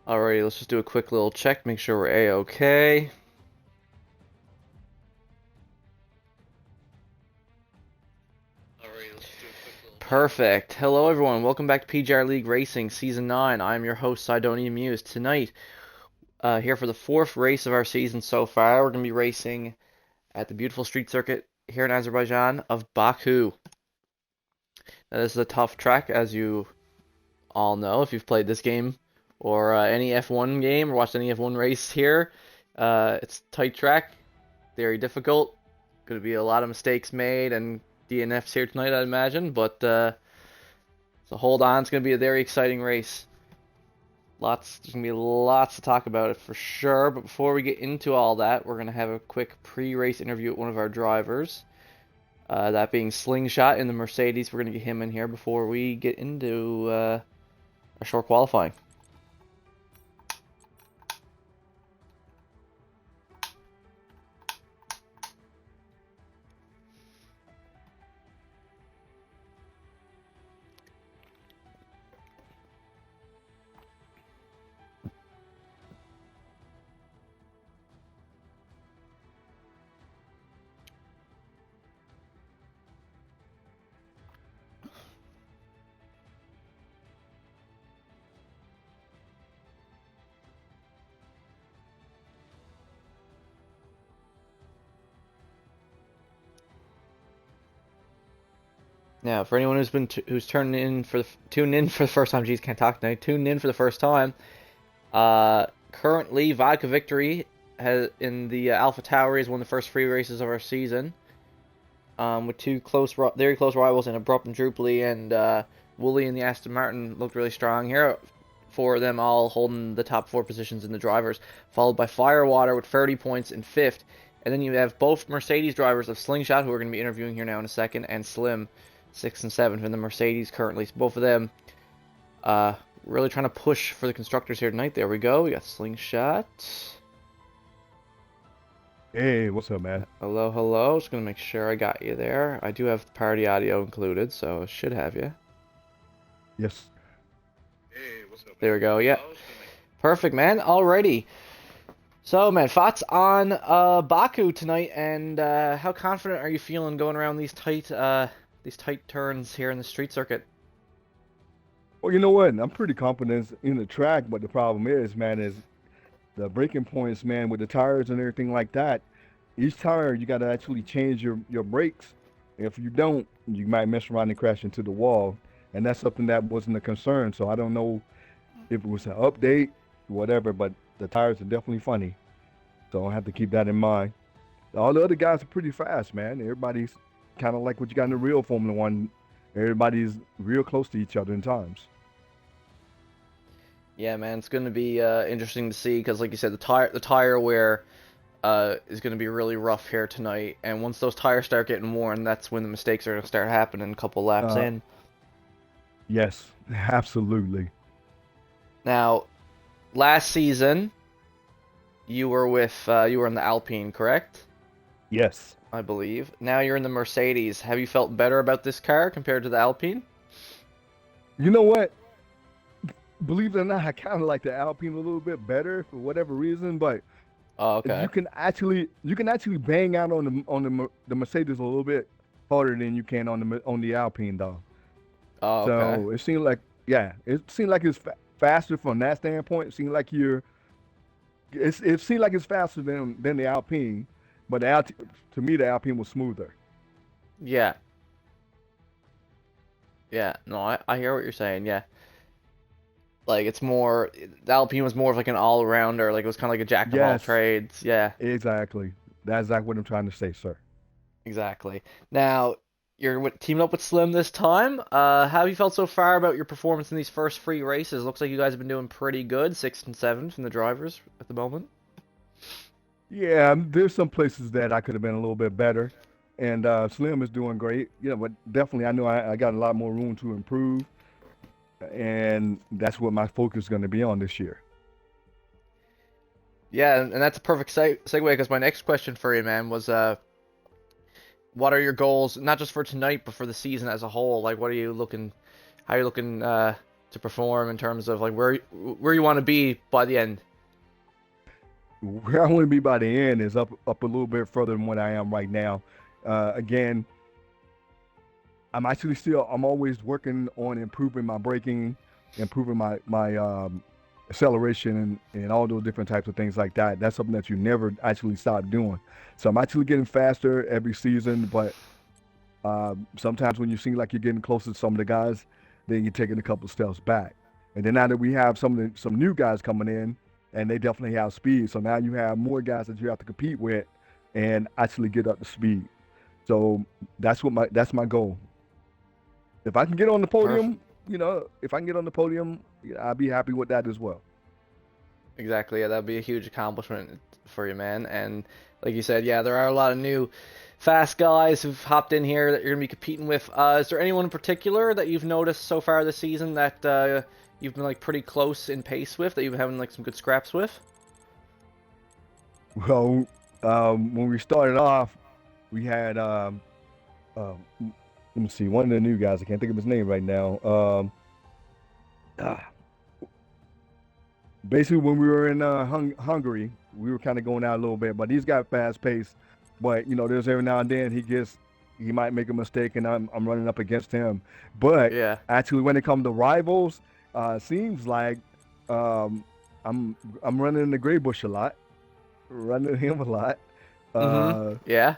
Alrighty, let's just do a quick little check, make sure we're A-okay. Perfect. Hello everyone, welcome back to PGR League Racing Season 9. I'm your host, Sidonian Muse. Tonight, here for the fourth race of our season so far, we're going to be racing at the beautiful street circuit here in Azerbaijan of Baku. Now, this is a tough track, as you all know, if you've played this game or any F1 game or watched any F1 race here. It's a tight track, very difficult. Going to be a lot of mistakes made and DNFs here tonight, I'd imagine. But so hold on, it's going to be a very exciting race. There's going to be lots to talk about it for sure. But before we get into all that, we're going to have a quick pre-race interview with one of our drivers. That being Slingshot in the Mercedes. We're going to get him in here before we get into our short qualifying. Now, for anyone who's tuned in for the first time, geez, can't talk tonight. Tuned in for the first time. Currently, Vodka Victory has in the Alpha Tower is one of the first free races of our season. With two very close rivals in Abrupt and Drupally, and Wooly and the Aston Martin looked really strong here. Four of them all holding the top four positions in the drivers, followed by Firewater with 30 points in fifth. And then you have both Mercedes drivers of Slingshot, who we're going to be interviewing here now in a second, and Slim, 6th and 7th in the Mercedes currently. So both of them really trying to push for the constructors here tonight. There we go. We got Slingshot. Hey, what's up, man? Hello, hello. Just going to make sure I got you there. I do have the party audio included, so I should have you. Yes. Hey, what's up, man? There we go. Yeah. Perfect, man. Alrighty. So, man, thoughts on Baku tonight, and how confident are you feeling going around these tight turns here in the street circuit? Well, you know what? I'm pretty confident in the track, but the problem is, man, is the braking points, man, with the tires and everything like that. Each tire, you got to actually change your brakes. If you don't, you might mess around and crash into the wall, and that's something that wasn't a concern. So I don't know if it was an update, whatever, but the tires are definitely funny. So I have to keep that in mind. All the other guys are pretty fast, man. Everybody's kind of like what you got in the real Formula One. Everybody's real close to each other in times. Yeah, man, it's going to be interesting to see because, like you said, the tire wear is going to be really rough here tonight. And once those tires start getting worn, that's when the mistakes are going to start happening a couple laps Uh, in. yes, absolutely. Now, last season, you were in the Alpine, correct? Yes. I believe. Now you're in the Mercedes. Have you felt better about this car compared to the Alpine? You know what? Believe it or not, I kind of like the Alpine a little bit better for whatever reason, but Oh, okay. you can actually bang out on the Mercedes a little bit harder than you can on the Alpine though. Oh, okay. So it seemed like it seemed like it's faster from that standpoint. It seemed like it's faster than the Alpine, but to me the Alpine was smoother. Yeah. Yeah. No, I hear what you're saying. Yeah. Like the Alpine was more of like an all-rounder. Like it was kind of like a jack of all Yes, trades. Yeah. exactly. That's exactly what I'm trying to say, sir. Exactly. Now, you're teaming up with Slim this time. How have you felt so far about your performance in these first three races? Looks like you guys have been doing pretty good, 6th and 7th from the drivers at the moment. Yeah, there's some places that I could have been a little bit better, and Slim is doing great. Yeah, but definitely I know I got a lot more room to improve, and that's what my focus is going to be on this year. Yeah, and that's a perfect segue because my next question for you, man, was what are your goals, not just for tonight, but for the season as a whole? Like, what are you looking, how are you looking to perform in terms of like where you want to be by the end? Where I want to be by the end is up a little bit further than what I am right now. Again, I'm always working on improving my braking, improving my acceleration and all those different types of things like that. That's something that you never actually stop doing. So I'm actually getting faster every season, but sometimes when you seem like you're getting closer to some of the guys, then you're taking a couple steps back. And then now that we have some new guys coming in, and they definitely have speed, so now you have more guys that you have to compete with, and actually get up to speed. So that's my goal. If I can get on the Perfect. podium, if I can get on the podium, I'll be happy with that as well. Exactly. Yeah, that'd be a huge accomplishment for you, man. And like you said, yeah, there are a lot of new fast guys who've hopped in here that you're gonna be competing with. Is there anyone in particular that you've noticed so far this season that you've been like pretty close in pace with, that you've been having like some good scraps with? Well, when we started off, we had um, let me see, one of the new guys. I can't think of his name right now. Ah, Basically, when we were in Hungary, we were kind of going out a little bit, but he's got fast pace. But there's every now and then he might make a mistake, and I'm running up against him. But Yeah. actually, when it comes to rivals, seems like um, I'm running in the gray bush a lot, running him a lot. Mm-hmm. Uh, Yeah,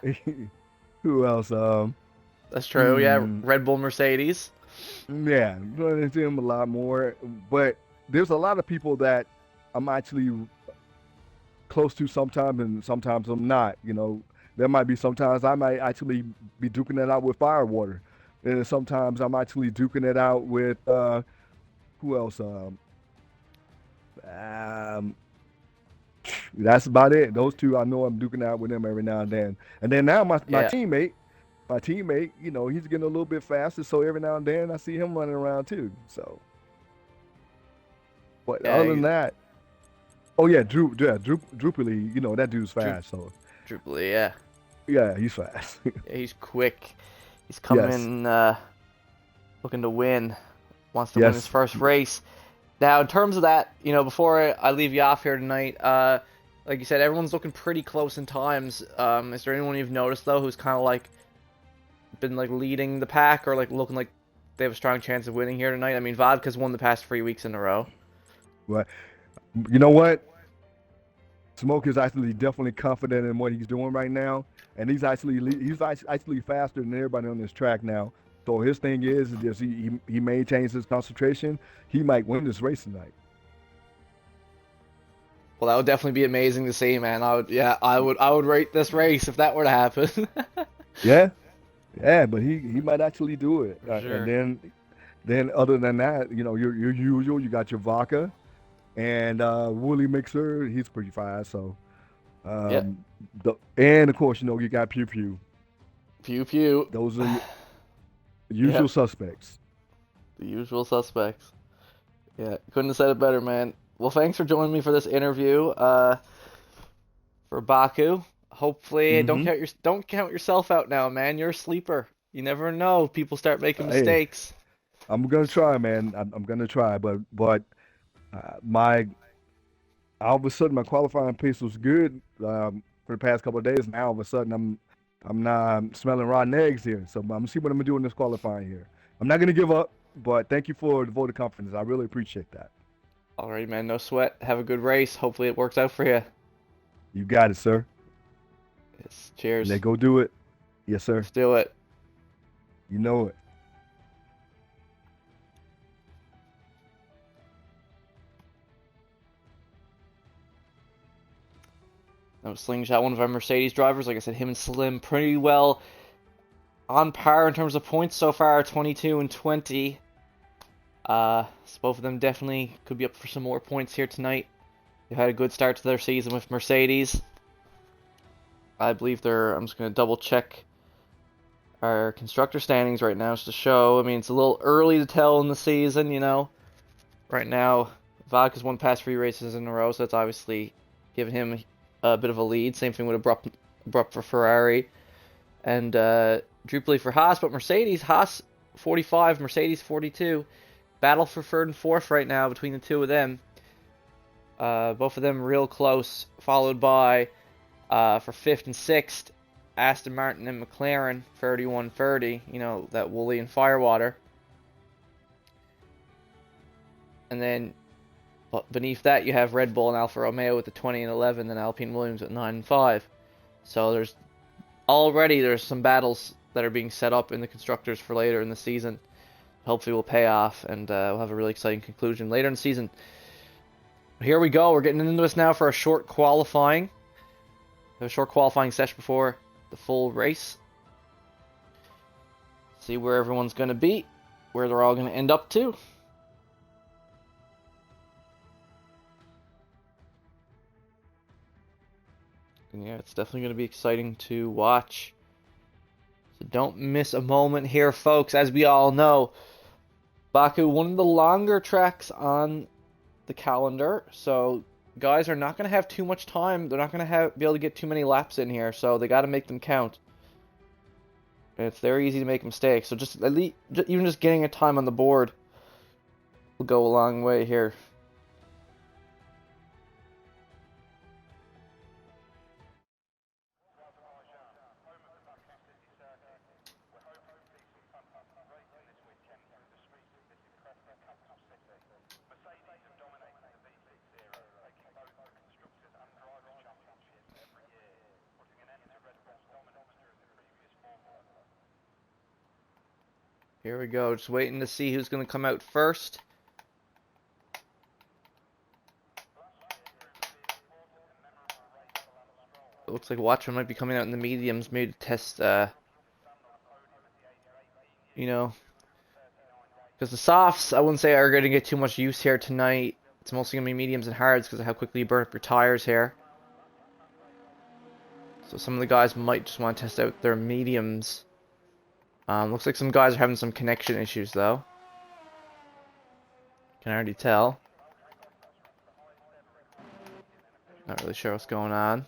who else? that's true. Yeah, Hmm, Red Bull, Mercedes. yeah, running into him a lot more. But there's a lot of people that I'm actually close to sometimes, and sometimes I'm not. There might be sometimes I might actually be duking it out with Firewater, and then sometimes I'm actually duking it out with who else? Um, that's about it. Those two I know I'm duking out with them every now and then. And then now Yeah. my teammate, he's getting a little bit faster, so every now and then I see him running around too. So, but Yeah, other than that, oh yeah, Drupally, that dude's Dru fast. So Drupally, yeah. yeah, he's fast. Yeah, he's quick. He's coming Yes, in looking to win. Wants to win his yes. first race. Now, in terms of that, before I leave you off here tonight, like you said, everyone's looking pretty close in times. Is there anyone you've noticed though who's kind of like been like leading the pack, or like looking like they have a strong chance of winning here tonight? I mean, Vodka's won the past 3 weeks in a row. But you know what? Smoke is actually definitely confident in what he's doing right now, and he's actually faster than everybody on this track now. So his thing is just he maintains his concentration. He might win this race tonight. Well, that would definitely be amazing to see, man. Yeah, I would rate this race if that were to happen. Yeah, yeah, but he might actually do it. For And sure. then other than that, your usual. You got your vodka and Wooly Mixer. He's pretty fast. So Yeah. and of course you got Pew Pew. Pew pew. Those are your Yeah, usual suspects. the usual suspects. Yeah, couldn't have said it better, man. Well, thanks for joining me for this interview. For Baku. Hopefully, Hmm. don't count yourself out now, man. You're a sleeper. You never know. People start making Hey, mistakes. I'm gonna try, man. I'm gonna try, but my all of a sudden my qualifying pace was good for the past couple of days. Now all of a sudden I'm not smelling rotten eggs here. So I'm gonna see what I'm gonna do in this qualifying here. I'm not gonna give up, but thank you for the vote of confidence. I really appreciate that. Alright, man. No sweat. Have a good race. Hopefully, it works out for you. You got it, sir. Yes. Cheers. Let go do it. Yes, sir. Let's do it. You know it. That was Slingshot, one of our Mercedes drivers. Like I said, him and Slim pretty well on par in terms of points so far, 22 and 20. So both of them definitely could be up for some more points here tonight. They've had a good start to their season with Mercedes. I believe I'm just going to double check our constructor standings right now just to show. I mean, it's a little early to tell in the season, Right now, Vodka's won past 3 races in a row, so that's obviously giving him a bit of a lead. Same thing with Abrupt for Ferrari. And Drupally for Haas, but Mercedes, Haas 45, Mercedes 42. battle for third and fourth right now between the two of them. Both of them real close, followed by for fifth and sixth, Aston Martin and McLaren, 31-30. You know, that Woolley and Firewater. And then beneath that, you have Red Bull and Alfa Romeo with the 20 and 11, and Alpine Williams at 9 and 5. So there's some battles that are being set up in the constructors for later in the season. Hopefully will pay off, and we'll have a really exciting conclusion later in the season. Here we go. We're getting into this now for a short qualifying. We have a short qualifying session before the full race. See where everyone's going to be, where they're all going to end up to. And yeah, it's definitely going to be exciting to watch. So don't miss a moment here, folks. As we all know, Baku, one of the longer tracks on the calendar. So guys are not going to have too much time. They're not going to be able to get too many laps in here. So they got to make them count. And it's very easy to make mistakes. So just at least, even just getting a time on the board will go a long way here. Here we go, just waiting to see who's going to come out first. It looks like Watcher might be coming out in the mediums, maybe to test, you know, because the softs, I wouldn't say are going to get too much use here tonight. It's mostly going to be mediums and hards because of how quickly you burn up your tires here. So some of the guys might just want to test out their mediums. Looks like some guys are having some connection issues, though. Can already tell. Not really sure what's going on.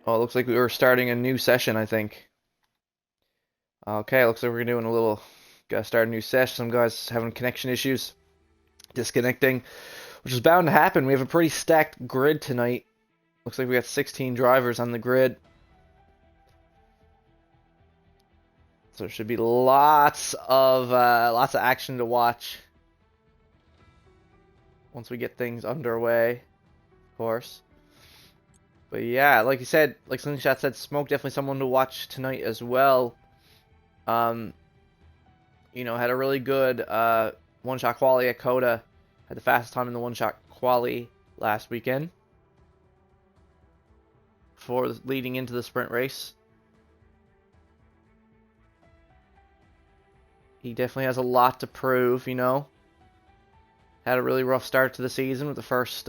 Oh, it looks like we were starting a new session, I think. Okay, looks like we're doing a little... Gotta start a new session. Some guys having connection issues. Disconnecting. Which is bound to happen. We have a pretty stacked grid tonight. Looks like we got 16 drivers on the grid. So there should be lots of action to watch. Once we get things underway, of course. But yeah, like you said, like Slingshot said, Smoke definitely someone to watch tonight as well. You know, had a really good one-shot quali at Coda. Had the fastest time in the one-shot quali last weekend. Before leading into the sprint race. He definitely has a lot to prove, you know. Had a really rough start to the season with the first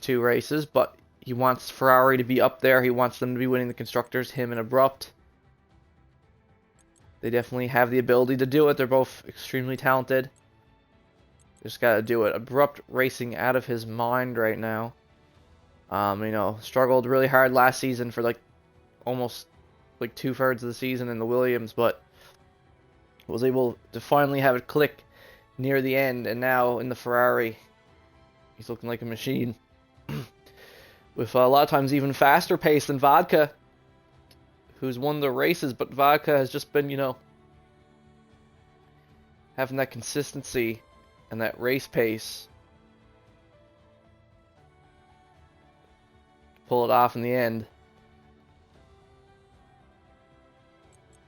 two races, but he wants Ferrari to be up there. He wants them to be winning the constructors, him and Abrupt. They definitely have the ability to do it. They're both extremely talented. Just gotta do it. Abrupt racing out of his mind right now. You know, struggled really hard last season for like almost like 2/3 of the season in the Williams, but was able to finally have it click near the end, and now in the Ferrari, he's looking like a machine. With a lot of times even faster pace than Vodka, who's won the races, but Vodka has just been, you know, having that consistency and that race pace. Pull it off in the end.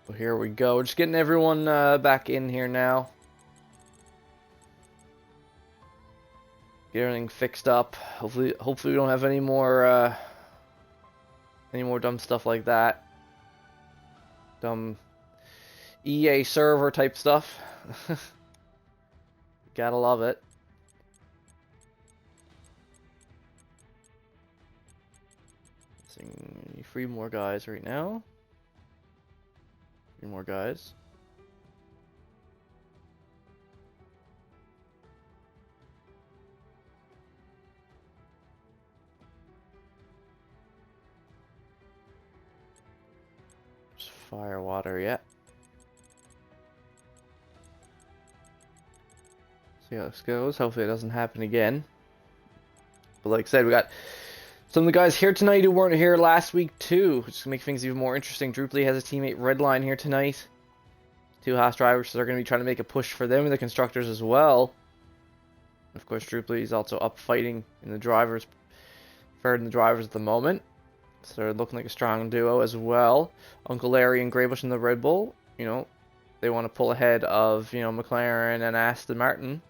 So here we go. We're just getting everyone back in here now. Get everything fixed up. Hopefully we don't have any more dumb stuff like that. Dumb EA server type stuff. Gotta love it. Need 3 more guys right now. 3 more guys. Fire water, yeah. See how this goes. Hopefully it doesn't happen again. But like I said, we got some of the guys here tonight who weren't here last week too, which is going to make things even more interesting. Drupally has his teammate Redline here tonight. Two Haas drivers, so they're going to be trying to make a push for them and the constructors as well. Of course, Drupally is also up fighting in the drivers, third in the drivers at the moment. So they're looking like a strong duo as well. Uncle Larry and Greybush in the Red Bull, you know, they want to pull ahead of, you know, McLaren and Aston Martin.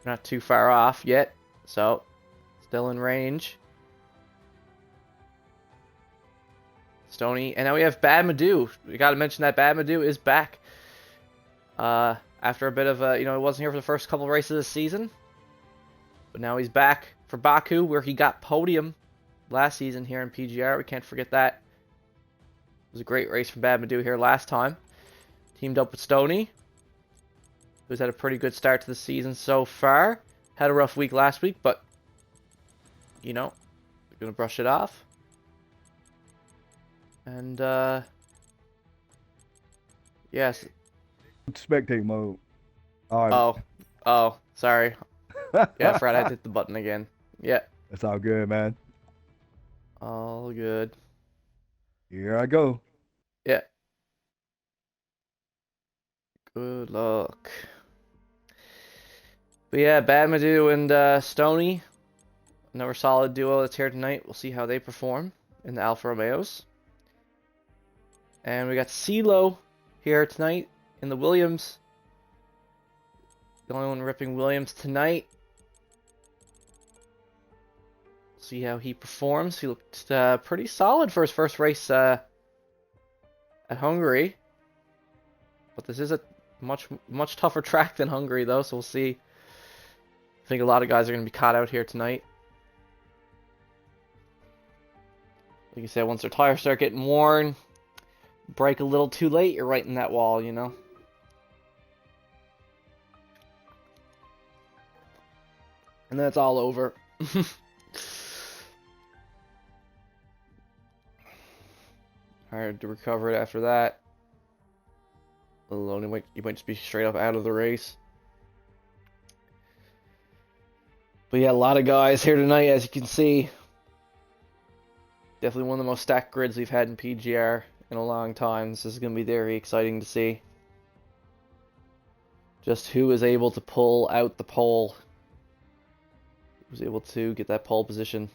Not too far off yet, so still in range. Stony, and now we have Bad Madu. We got to mention that Bad Madu is back. After a bit of a, you know, he wasn't here for the first couple of races of the season, but now he's back for Baku, where he got podium last season here in PGR. We can't forget that. It was a great race from Bad Madu here last time. Teamed up with Stony, who's had a pretty good start to the season so far. Had a rough week last week, but, you know, we're going to brush it off. And, yes. Spectate mode. All right. Oh, sorry. Yeah, I forgot I hit the button again. Yeah. That's all good, man. All good. Here I go. Yeah. Good luck. But yeah, Bad Madu and Stony, another solid duo that's here tonight. We'll see how they perform in the Alfa Romeos. And we got CeeLo here tonight in the Williams. The only one ripping Williams tonight. See how he performs. He looked pretty solid for his first race at Hungary. But this is a much tougher track than Hungary, though, so we'll see. I think a lot of guys are going to be caught out here tonight. Like you said, once their tires start getting worn, brake a little too late, you're right in that wall, you know? And then it's all over. Hard to recover it after that. Let alone you might just be straight up out of the race. But yeah, a lot of guys here tonight, as you can see. Definitely one of the most stacked grids we've had in PGR in a long time. This is going to be very exciting to see. Just who is able to pull out the pole. Who's able to get that pole position.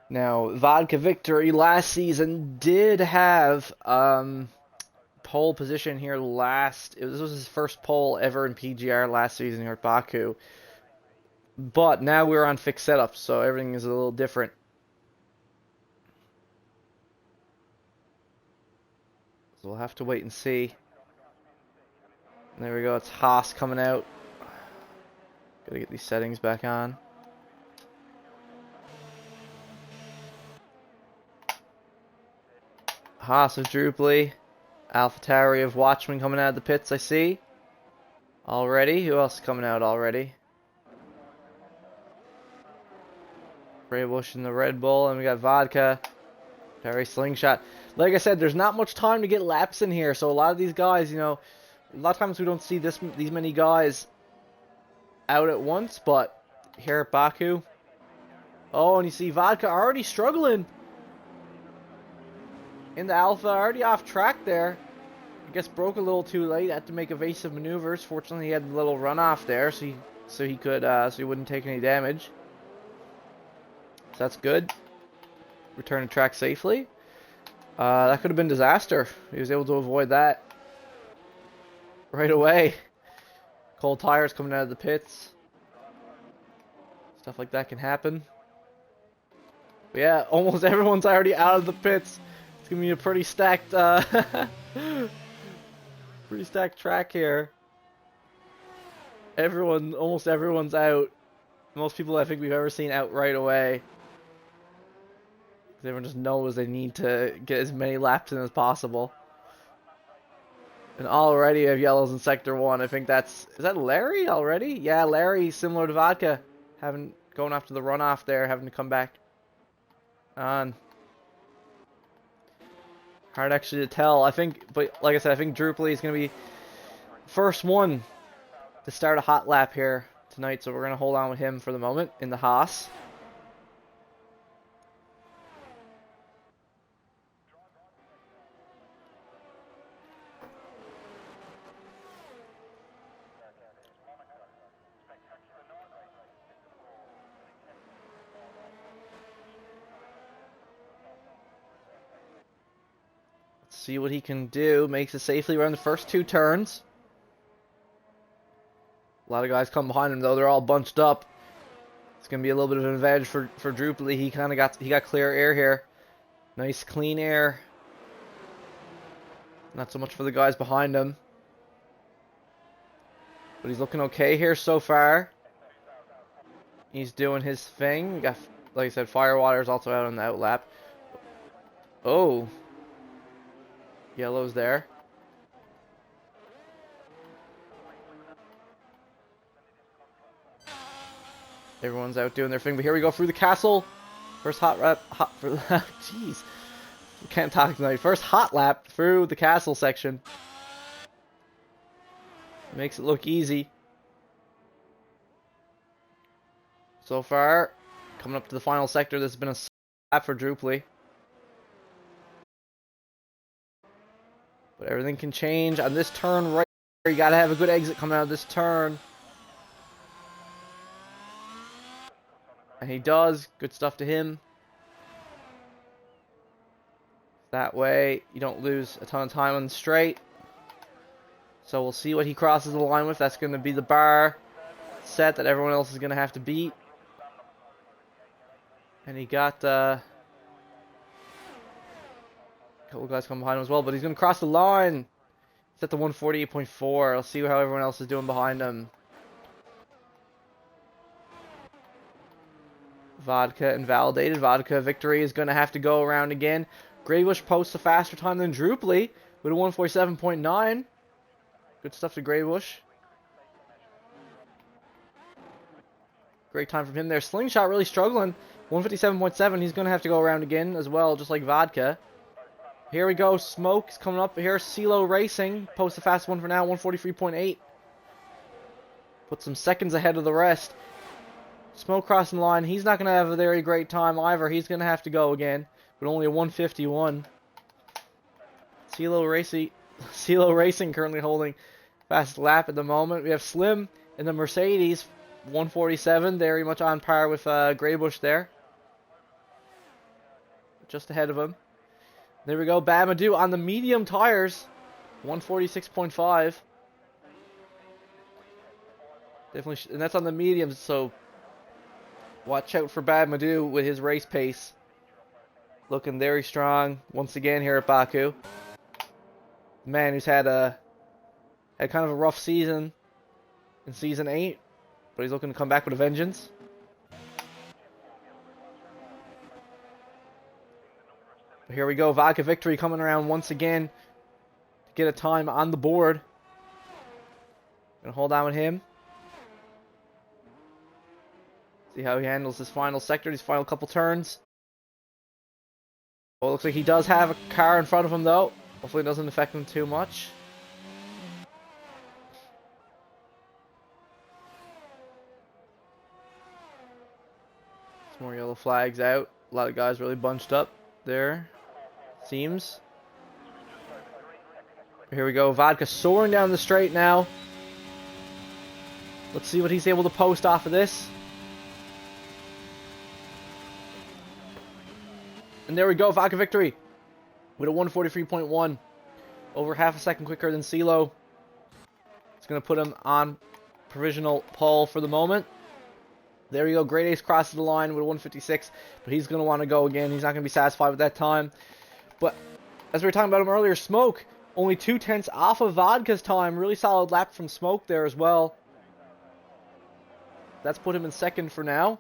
Now, Vodka Victory last season did have pole position here last. This was his first pole ever in PGR last season here at Baku. But now we're on fixed setup, so everything is a little different. So we'll have to wait and see. And there we go, it's Haas coming out. Gotta get these settings back on. Haas of Drupally. AlphaTauri of Watchman coming out of the pits, I see. Already. Who else is coming out already? Greybush in the Red Bull. And we got Vodka. Terry Slingshot. Like I said, there's not much time to get laps in here. So a lot of these guys, you know, a lot of times we don't see these many guys out at once. But here at Baku. Oh, and you see Vodka already struggling. In the Alpha, already off track there. I guess broke a little too late. Had to make evasive maneuvers. Fortunately, he had a little runoff there, so he wouldn't take any damage. So that's good. Return to track safely. That could have been disaster. He was able to avoid that right away. Cold tires coming out of the pits. Stuff like that can happen. But yeah, almost everyone's already out of the pits. It's gonna be a pretty stacked, track here. Almost everyone's out. Most people I think we've ever seen out right away. Everyone just knows they need to get as many laps in as possible. And already you have yellows in Sector 1. I think is that Larry already? Yeah, Larry, similar to Vodka. Going after the runoff there, having to come back on. Hard actually to tell. I think, but like I said, I think Drupally is going to be first one to start a hot lap here tonight. So we're going to hold on with him for the moment in the Haas. See what he can do. Makes it safely around the first 2 turns. A lot of guys come behind him though. They're all bunched up. It's gonna be a little bit of an advantage for Drupally. He got clear air here. Nice clean air. Not so much for the guys behind him. But he's looking okay here so far. He's doing his thing. We got, like I said, Firewater's also out on the outlap. Oh. Yellow's there. Everyone's out doing their thing, but here we go through the castle. First hot lap. Jeez. We can't talk tonight. First hot lap through the castle section. Makes it look easy. So far, coming up to the final sector, this has been a lap for Drupally. But everything can change on this turn right here. You gotta have a good exit coming out of this turn. And he does. Good stuff to him. That way, you don't lose a ton of time on the straight. So we'll see what he crosses the line with. That's going to be the bar set that everyone else is going to have to beat. And he got a couple guys come behind him as well. But he's going to cross the line. It's at the 148.4. Let's see how everyone else is doing behind him. Vodka invalidated. Vodka victory is going to have to go around again. Greybush posts a faster time than Drupally with a 147.9. Good stuff to Greybush. Great time from him there. Slingshot really struggling. 157.7. He's going to have to go around again as well, just like Vodka. Here we go. Smoke's coming up here. CeeLo Racing posts a fast one for now. 143.8. Put some seconds ahead of the rest. Smoke crossing the line. He's not going to have a very great time either. He's going to have to go again. But only a 151. CeeLo Racing currently holding fast lap at the moment. We have Slim in the Mercedes. 147. Very much on par with Greybush there. Just ahead of him. There we go. Bamadou on the medium tires. 146.5. Definitely. And that's on the mediums, so watch out for Bamadou with his race pace. Looking very strong once again here at Baku. Man who's had kind of a rough season in Season 8. But he's looking to come back with a vengeance. But here we go. Vodka victory coming around once again to get a time on the board. Gonna hold on with him. See how he handles this final sector, these final couple turns. Well, it looks like he does have a car in front of him, though. Hopefully it doesn't affect him too much. Some more yellow flags out. A lot of guys really bunched up there. Seems. Here we go. Vodka soaring down the straight now. Let's see what he's able to post off of this. And there we go, Vodka victory with a 143.1. Over half a second quicker than CeeLo. It's going to put him on provisional pole for the moment. There we go, Great Ace crosses the line with a 156, but he's going to want to go again. He's not going to be satisfied with that time. But as we were talking about him earlier, Smoke, only 2/10 off of Vodka's time. Really solid lap from Smoke there as well. That's put him in second for now.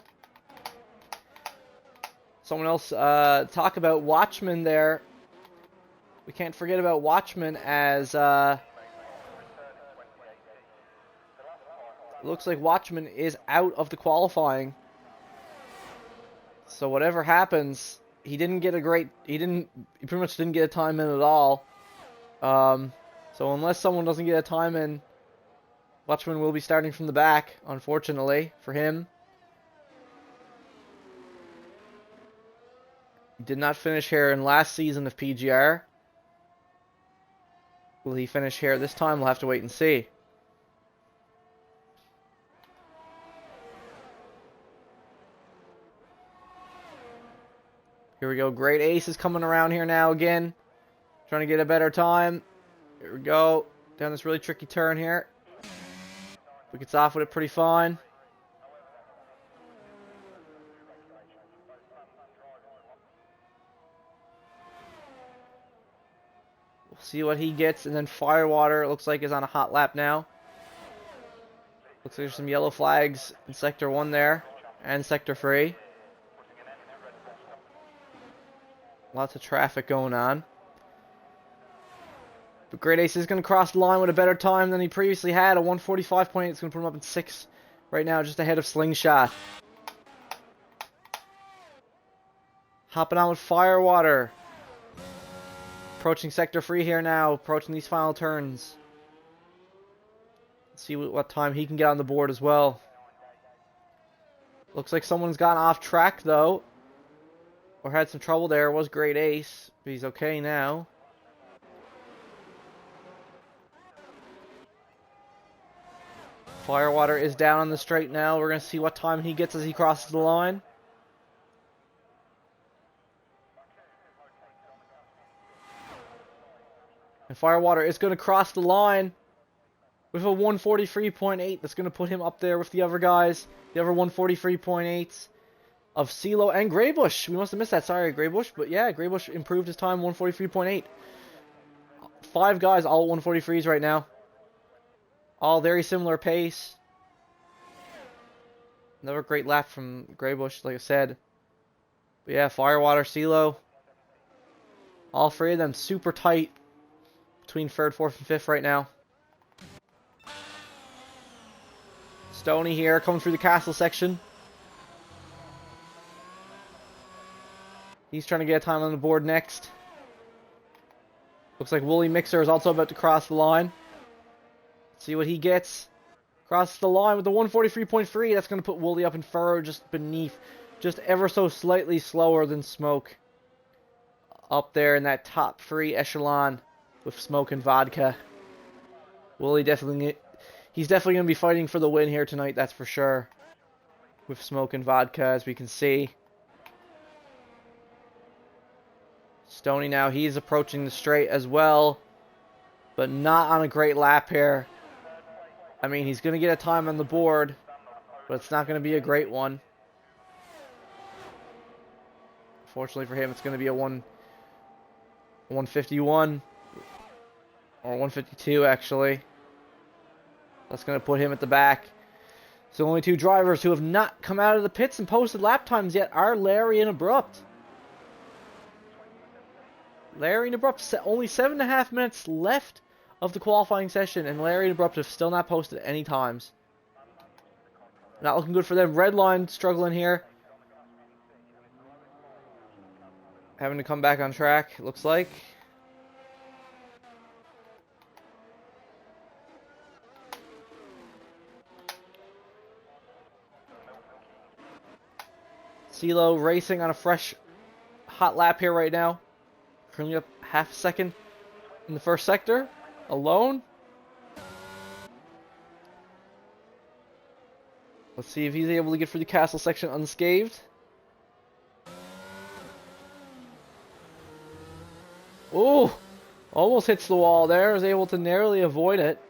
Someone else talk about Watchman there. We can't forget about Watchman as looks like Watchman is out of the qualifying. So whatever happens, he pretty much didn't get a time in at all. So unless someone doesn't get a time in, Watchman will be starting from the back, unfortunately for him. He did not finish here in last season of PGR. Will he finish here this time? We'll have to wait and see. Here we go. Great Ace is coming around here now again. Trying to get a better time. Here we go. Down this really tricky turn here. But gets off with it pretty fine. We'll see what he gets. And then Firewater, it looks like, is on a hot lap now. Looks like there's some yellow flags in Sector 1 there. And Sector 3. Lots of traffic going on. But Great Ace is going to cross the line with a better time than he previously had. A 145.8. It's going to put him up in 6th right now, just ahead of Slingshot. Hopping on with Firewater. Approaching Sector 3 here now. Approaching these final turns. Let's see what time he can get on the board as well. Looks like someone's gone off track, though. Or had some trouble there. It was Great Ace. But he's okay now. Firewater is down on the straight now. We're going to see what time he gets as he crosses the line. And Firewater is going to cross the line with a 143.8. That's going to put him up there with the other guys. The other 143.8s of CeeLo and Greybush. We must have missed that. Sorry, Greybush. But yeah, Greybush improved his time 143.8. 5 guys, all 143s right now. All very similar pace. Another great lap from Greybush, like I said. But yeah, Firewater, CeeLo. All 3 of them super tight between 3rd, 4th, and 5th right now. Stoney here coming through the castle section. He's trying to get a time on the board next. Looks like Wooly Mixer is also about to cross the line. See what he gets. Crosses the line with the 143.3. That's going to put Wooly up in furrow just beneath. Just ever so slightly slower than Smoke. Up there in that top 3 echelon with Smoke and Vodka. Wooly he's definitely going to be fighting for the win here tonight, that's for sure. With Smoke and Vodka, as we can see. Stoney now, he's approaching the straight as well. But not on a great lap here. I mean, he's going to get a time on the board, but it's not going to be a great one. Fortunately for him, it's going to be a 151 or 152 actually. That's going to put him at the back. So the only 2 drivers who have not come out of the pits and posted lap times yet are Larry and Abrupt. Larry and Abrupt, only 7.5 minutes left of the qualifying session, and Larry and Abrupt have still not posted any times. Not looking good for them. Redline struggling here. Having to come back on track, it looks like. CeeLo racing on a fresh hot lap here right now. Currently up half a second in the first sector. Alone. Let's see if he's able to get through the castle section unscathed. Oh, almost hits the wall there. Was able to narrowly avoid it.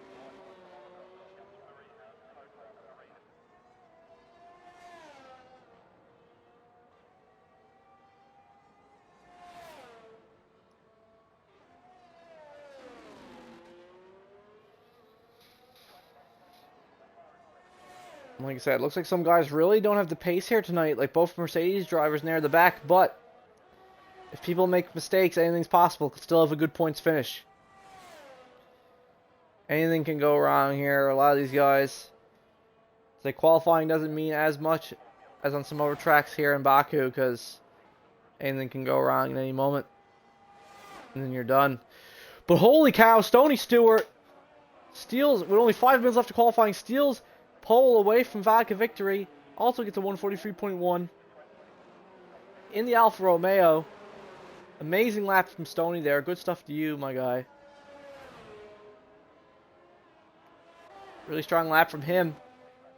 Like I said, it looks like some guys really don't have the pace here tonight. Like both Mercedes drivers near the back, but if people make mistakes, anything's possible. Could still have a good points finish. Anything can go wrong here. A lot of these guys. It's like qualifying doesn't mean as much as on some other tracks here in Baku because anything can go wrong at any moment. And then you're done. But holy cow, Stoney Stewart steals, with only 5 minutes left of qualifying, steals pole away from Vodka victory. Also gets a 143.1 in the Alfa Romeo. Amazing lap from Stoney there. Good stuff to you, my guy. Really strong lap from him.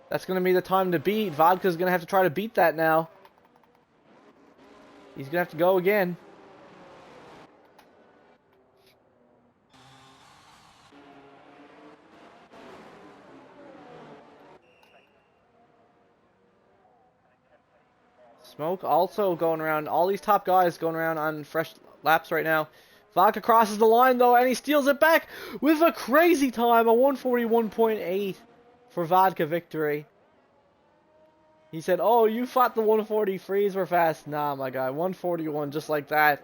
That's going to be the time to beat. Vodka's going to have to try to beat that now. He's going to have to go again. Smoke also going around. All these top guys going around on fresh laps right now. Vodka crosses the line though, and he steals it back with a crazy time, a 141.8 for Vodka victory. He said, "Oh, you thought the 143s were fast." Nah, my guy, 141 just like that.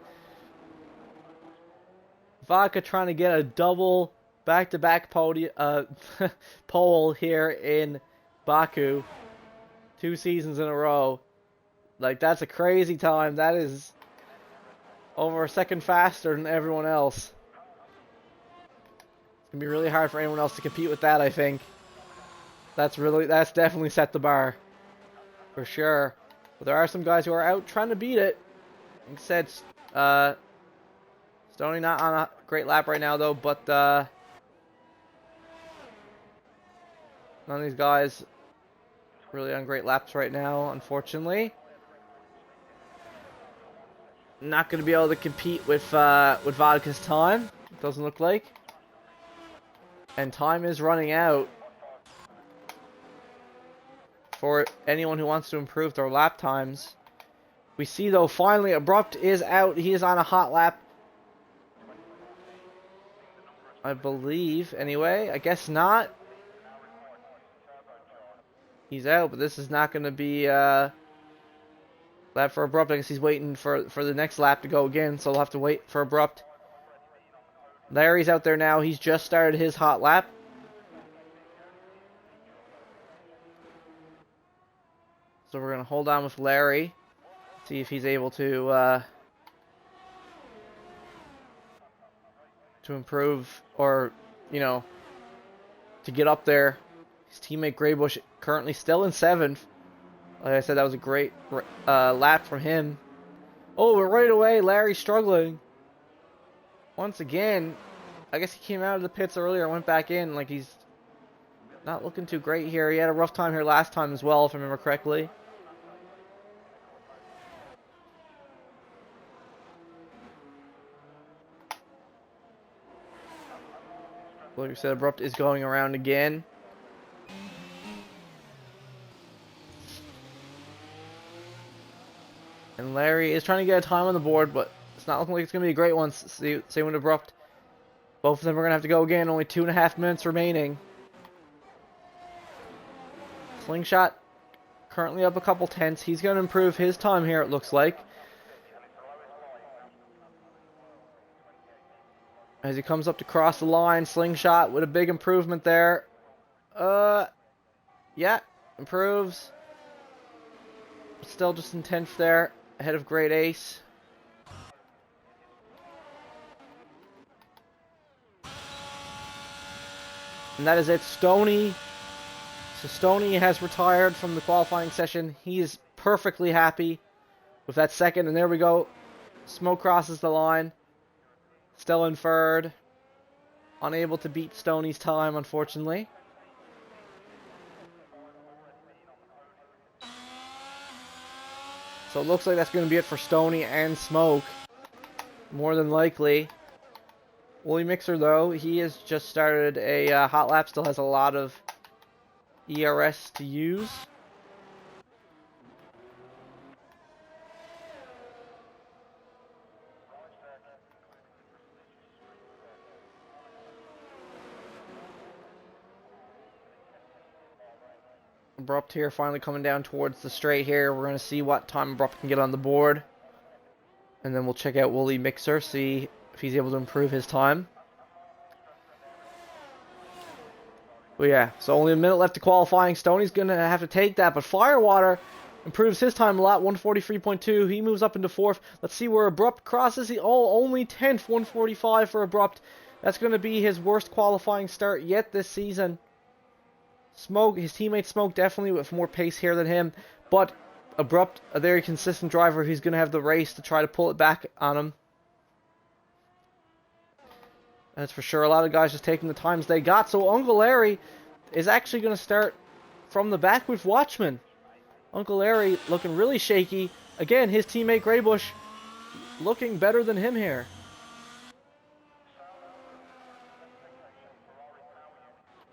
Vodka trying to get a double back-to-back pole here in Baku, 2 seasons in a row. Like, that's a crazy time. That is over a second faster than everyone else. It's going to be really hard for anyone else to compete with that, I think. That's definitely set the bar. For sure. But there are some guys who are out trying to beat it. Like I said, Stoney not on a great lap right now, though, but none of these guys really on great laps right now, unfortunately. Not going to be able to compete with Vodka's time. It doesn't look like. And time is running out for anyone who wants to improve their lap times. We see, though, finally, Abrupt is out. He is on a hot lap. I believe, anyway. I guess not. He's out, but this is not going to be lap for Abrupt. I guess he's waiting for the next lap to go again, so we'll have to wait for Abrupt. Larry's out there now. He's just started his hot lap. So we're going to hold on with Larry. See if he's able to improve or, you know, to get up there. His teammate Graybush currently still in 7th. Like I said, that was a great lap for him. Oh, but right away, Larry's struggling. Once again, I guess he came out of the pits earlier and went back in. Like, he's not looking too great here. He had a rough time here last time as well, if I remember correctly. Like I said, Abrupt is going around again. And Larry is trying to get a time on the board, but it's not looking like it's going to be a great one. Same with Abrupt. Both of them are going to have to go again. Only 2.5 minutes remaining. Slingshot currently up a couple tenths. He's going to improve his time here, it looks like. As he comes up to cross the line, Slingshot with a big improvement there. Yeah, improves. Still just in 10th there, ahead of Great Ace. And that is it, Stoney. So Stoney has retired from the qualifying session. He is perfectly happy with that second, and there we go. Smoke crosses the line. Still in third. Unable to beat Stoney's time, unfortunately. So it looks like that's going to be it for Stoney and Smoke. More than likely. Wooly Mixer, though, he has just started a hot lap. Still has a lot of ERS to use. Abrupt here, finally coming down towards the straight here. We're going to see what time Abrupt can get on the board. And then we'll check out Wooly Mixer, see if he's able to improve his time. But yeah, so only a minute left to qualifying. Stoney's going to have to take that, but Firewater improves his time a lot, 143.2. He moves up into 4th. Let's see where Abrupt crosses. Only 10th, 145 for Abrupt. That's going to be his worst qualifying start yet this season. Smoke, his teammate Smoke definitely with more pace here than him, but Abrupt, a very consistent driver who's going to have the race to try to pull it back on him. That's for sure. A lot of guys just taking the times they got. So Uncle Larry is actually going to start from the back with Watchman. Uncle Larry looking really shaky. Again, his teammate Graybush looking better than him here.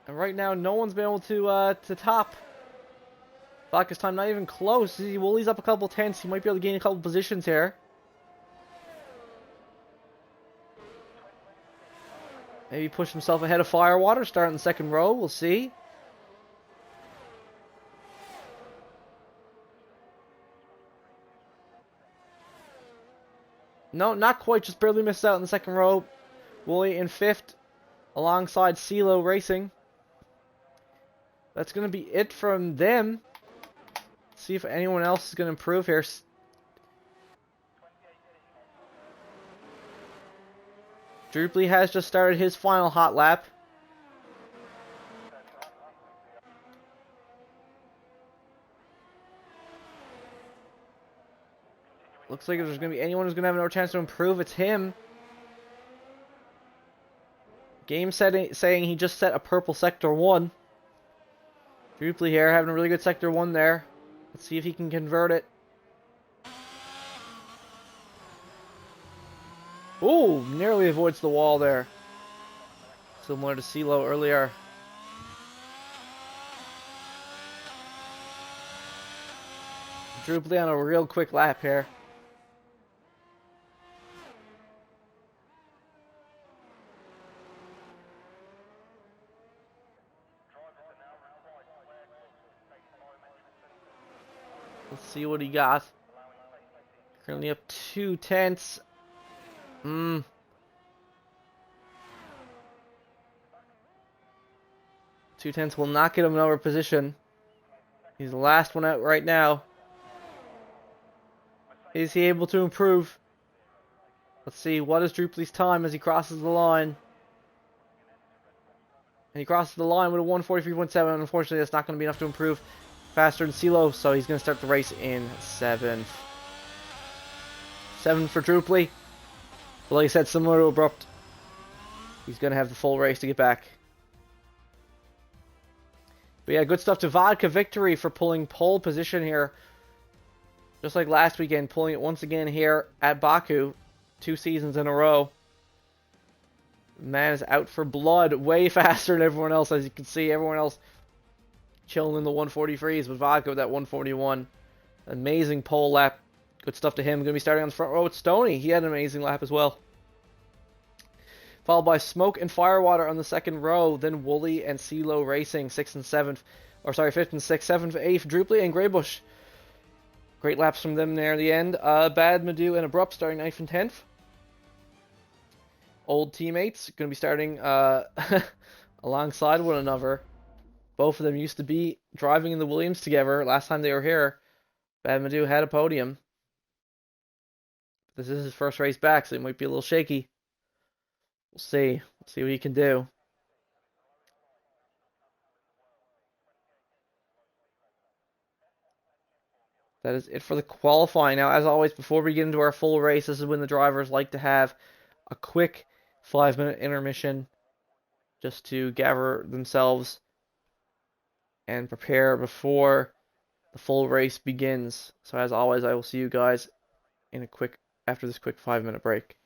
And right now, no one's been able to top Baku's time. Not even close. Wooly's up a couple tenths. He might be able to gain a couple positions here. Maybe push himself ahead of Firewater, starting the second row. We'll see. No, not quite. Just barely missed out in the second row. Wooly in 5th, alongside CeeLo Racing. That's going to be it from them. See if anyone else is going to improve here. Droopley has just started his final hot lap. Looks like if there's going to be anyone who's going to have another chance to improve, it's him. Game setting saying he just set a purple Sector 1. Droopley here having a really good Sector 1 there. Let's see if he can convert it. Ooh, nearly avoids the wall there. Similar to CeeLo earlier. Droopley on a real quick lap here. Let's see what he got. Currently up 2 tenths. 2 tenths will not get him another position. He's the last one out right now. Is he able to improve? Let's see. What is Droopley's time as he crosses the line? And he crosses the line with a 143.7. Unfortunately, that's not going to be enough to improve faster than CeeLo, so he's going to start the race in 7th. 7th for Droopley. But like I said, similar to Abrupt, he's going to have the full race to get back. But yeah, good stuff to Vodka Victory for pulling pole position here. Just like last weekend, pulling it once again here at Baku. 2 seasons in a row. Man is out for blood way faster than everyone else. As you can see, everyone else chilling in the 143s with Vodka with that 141. Amazing pole lap. Good stuff to him. Going to be starting on the front row with Stoney. He had an amazing lap as well. Followed by Smoke and Firewater on the second row. Then Wooly and CeeLo Racing, 6th and 7th. Or sorry, 5th and 6th. 7th, 8th, Droopley and Graybush. Great laps from them there at the end. Bad Madu and Abrupt starting 9th and 10th. Old teammates. Going to be starting alongside one another. Both of them used to be driving in the Williams together last time they were here. Bad Madu had a podium. This is his first race back, so he might be a little shaky. We'll see. We'll see what he can do. That is it for the qualifying. Now, as always, before we get into our full race, this is when the drivers like to have a quick 5-minute intermission just to gather themselves and prepare before the full race begins. So as always, I will see you guys in after this quick 5-minute break.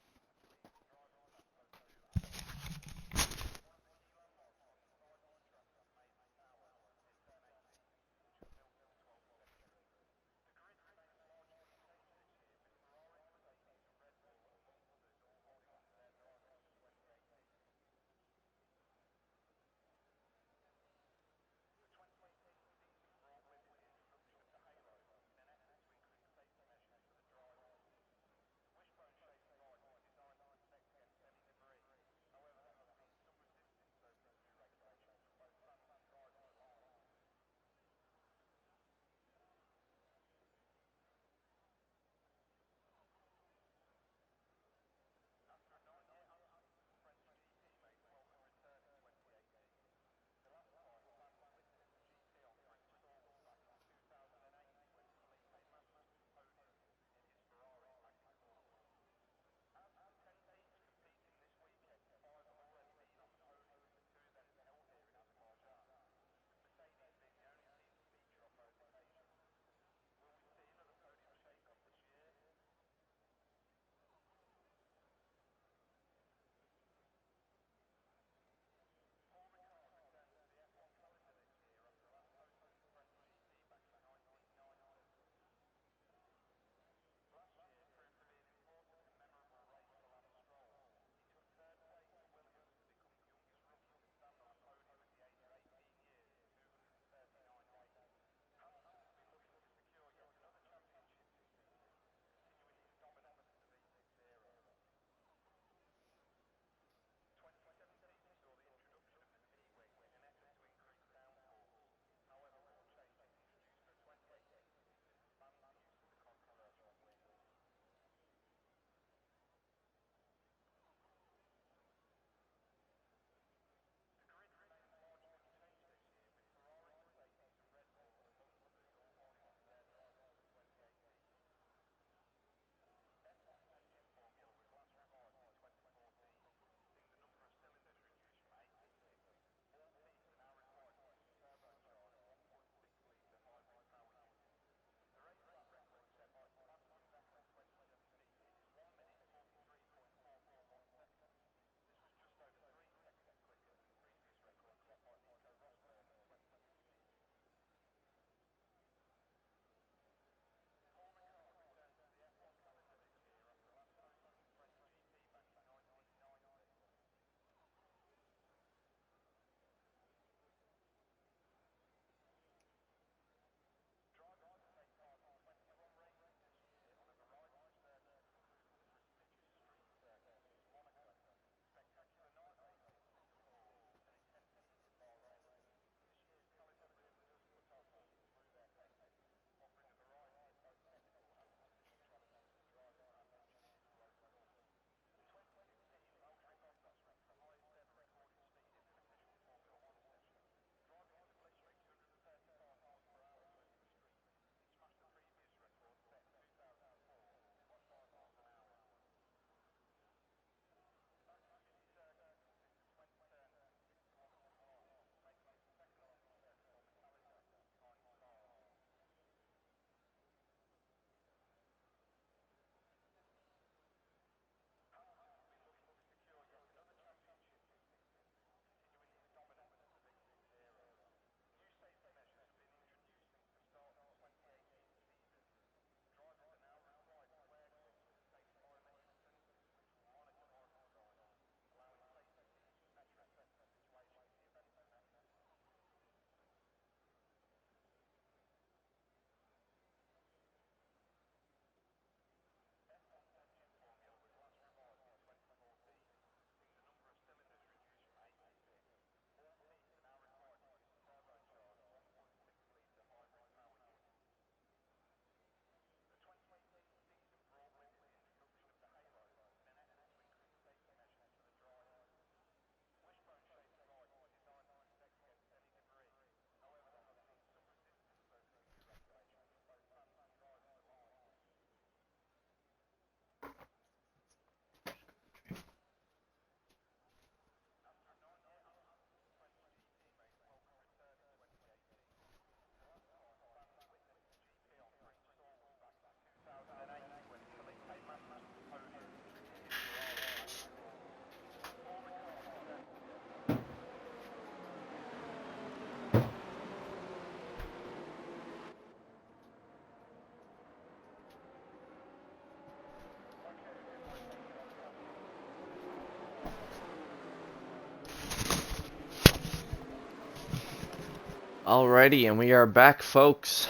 Alrighty, and we are back, folks.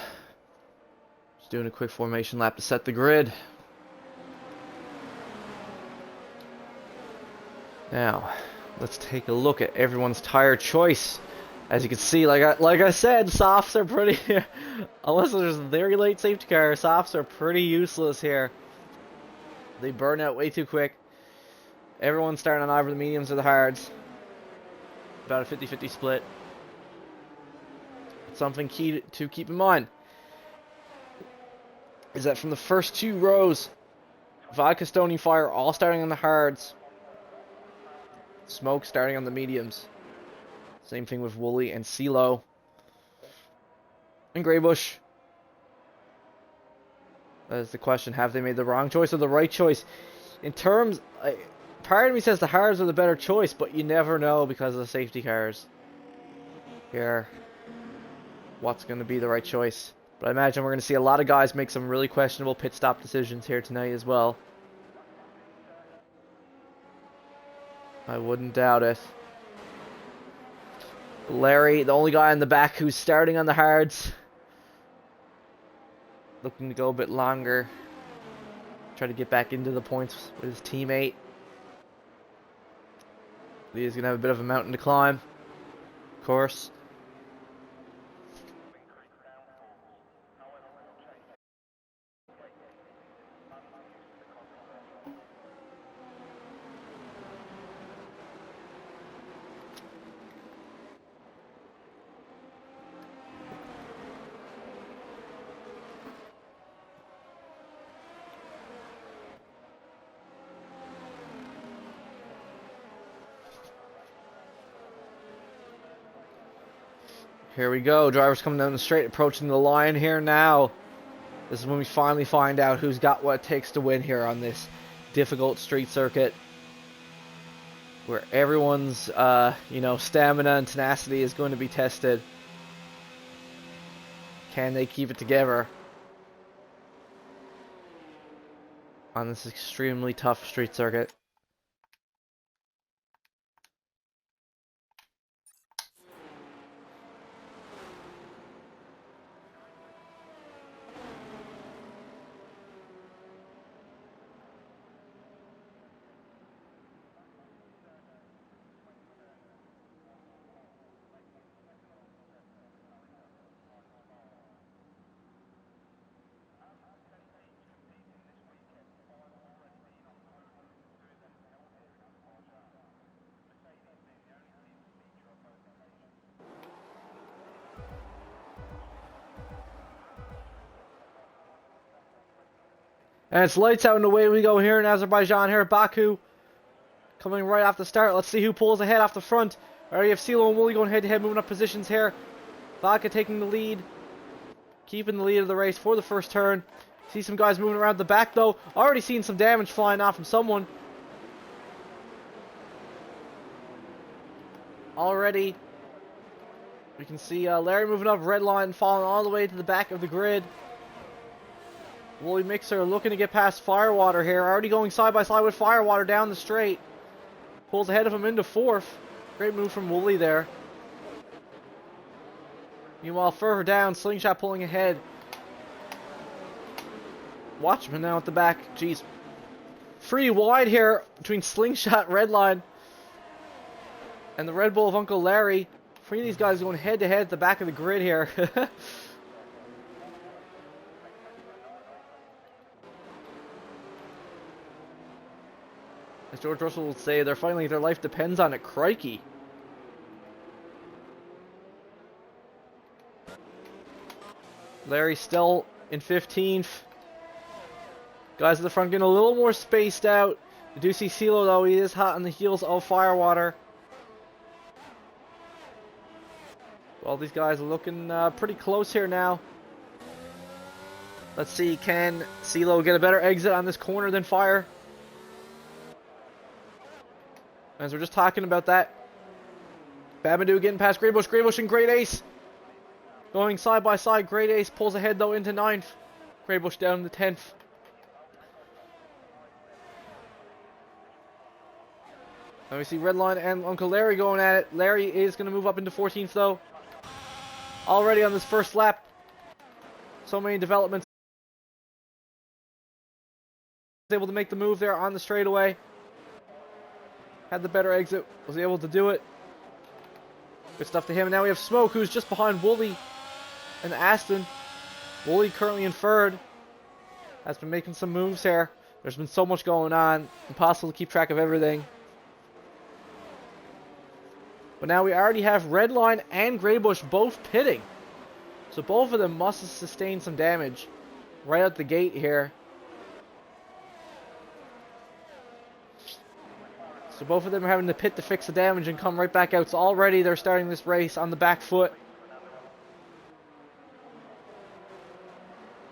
Just doing a quick formation lap to set the grid. Now, let's take a look at everyone's tire choice. As you can see, like I said, softs are pretty, unless there's a very late safety car, softs are pretty useless here. They burn out way too quick. Everyone's starting on either the mediums or the hards. About a 50-50 split. Something key to keep in mind is that from the first two rows, Vodka, Stony Fire all starting on the hards. Smoke starting on the mediums. Same thing with Wooly and CeeLo. And Greybush. That is the question. Have they made the wrong choice or the right choice? In terms, part of me says the hards are the better choice, but you never know because of the safety cars. Here, what's going to be the right choice? But I imagine we're going to see a lot of guys make some really questionable pit stop decisions here tonight as well. I wouldn't doubt it. Larry, the only guy in the back who's starting on the hards. Looking to go a bit longer. Try to get back into the points with his teammate. He's going to have a bit of a mountain to climb. Of course. Here we go. Drivers coming down the straight, approaching the line here now. This is when we finally find out who's got what it takes to win here on this difficult street circuit. Where everyone's, stamina and tenacity is going to be tested. Can they keep it together on this extremely tough street circuit? And it's lights out and away we go here in Azerbaijan, here at Baku. Coming right off the start. Let's see who pulls ahead off the front. Already have CeeLo and Wooly going head-to-head, moving up positions here. Vodka taking the lead. Keeping the lead of the race for the first turn. See some guys moving around the back, though. Already seen some damage flying off from someone. Already. We can see Larry moving up, red line, falling all the way to the back of the grid. Wooly Mixer looking to get past Firewater here. Already going side by side with Firewater down the straight. Pulls ahead of him into fourth. Great move from Wooly there. Meanwhile, further down, Slingshot pulling ahead. Watchman now at the back. Jeez. Free wide here between Slingshot, Redline, and the Red Bull of Uncle Larry. Three of these guys going head to head at the back of the grid here. As George Russell would say, they're fighting like their life depends on it. Crikey. Larry still in 15th. Guys at the front getting a little more spaced out. You do see CeeLo though, he is hot on the heels of Firewater. Well, these guys are looking pretty close here now. Let's see, can CeeLo get a better exit on this corner than Fire? As we're just talking about that. Babadoo getting past Greybush. Greybush and Great Ace. Going side by side. Great Ace pulls ahead though into 9th. Greybush down to 10th. Now we see Redline and Uncle Larry going at it. Larry is going to move up into 14th though. already on this first lap. So many developments. Was able to make the move there on the straightaway. Had the better exit. Was able to do it. Good stuff to him. And now we have Smoke, who's just behind Wooly and Aston. Wooly currently in third. Has been making some moves here. There's been so much going on. Impossible to keep track of everything. But now we already have Redline and Greybush both pitting. So both of them must have sustained some damage right out the gate here. So both of them are having to pit to fix the damage and come right back out. So already they're starting this race on the back foot.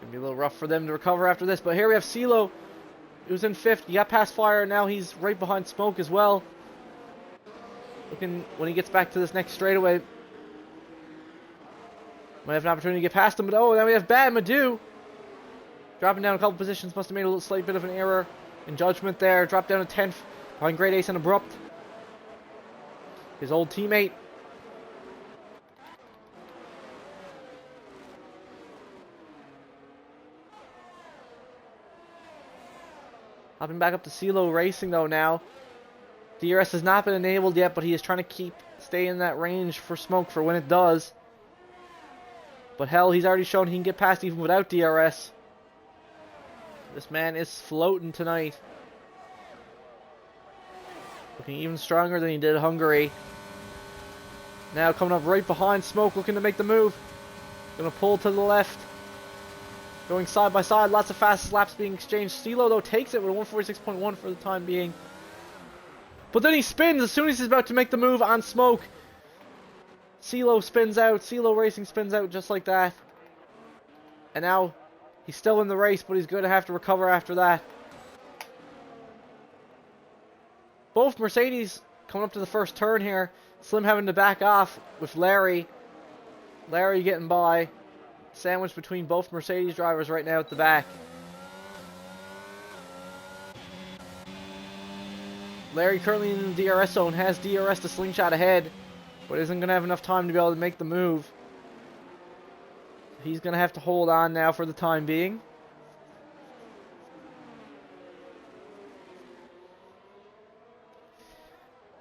Gonna be a little rough for them to recover after this. But here we have CeeLo, who's in 5th. He got past Fire, and now he's right behind Smoke as well. Looking when he gets back to this next straightaway. Might have an opportunity to get past him, but oh, now we have Bad Madu. Dropping down a couple positions, must have made a little slight bit of an error in judgment there. Dropped down to 10th behind Great Ace and Abrupt. His old teammate. Hopping back up to CeeLo Racing though now. DRS has not been enabled yet, but he is trying to stay in that range for Smoke for when it does. But hell, he's already shown he can get past even without DRS. This man is floating tonight. Looking even stronger than he did in Hungary. Now coming up right behind Smoke, looking to make the move. Gonna pull to the left. Going side by side, lots of fast laps being exchanged. CeeLo though takes it with a 146.1 for the time being. But then he spins as soon as he's about to make the move on Smoke. CeeLo spins out. CeeLo Racing spins out just like that. And now he's still in the race, but he's going to have to recover after that. Both Mercedes coming up to the first turn here. Slim having to back off with Larry. Larry getting by. Sandwiched between both Mercedes drivers right now at the back. Larry currently in the DRS zone, has DRS to slingshot ahead, but isn't going to have enough time to be able to make the move. He's going to have to hold on now for the time being.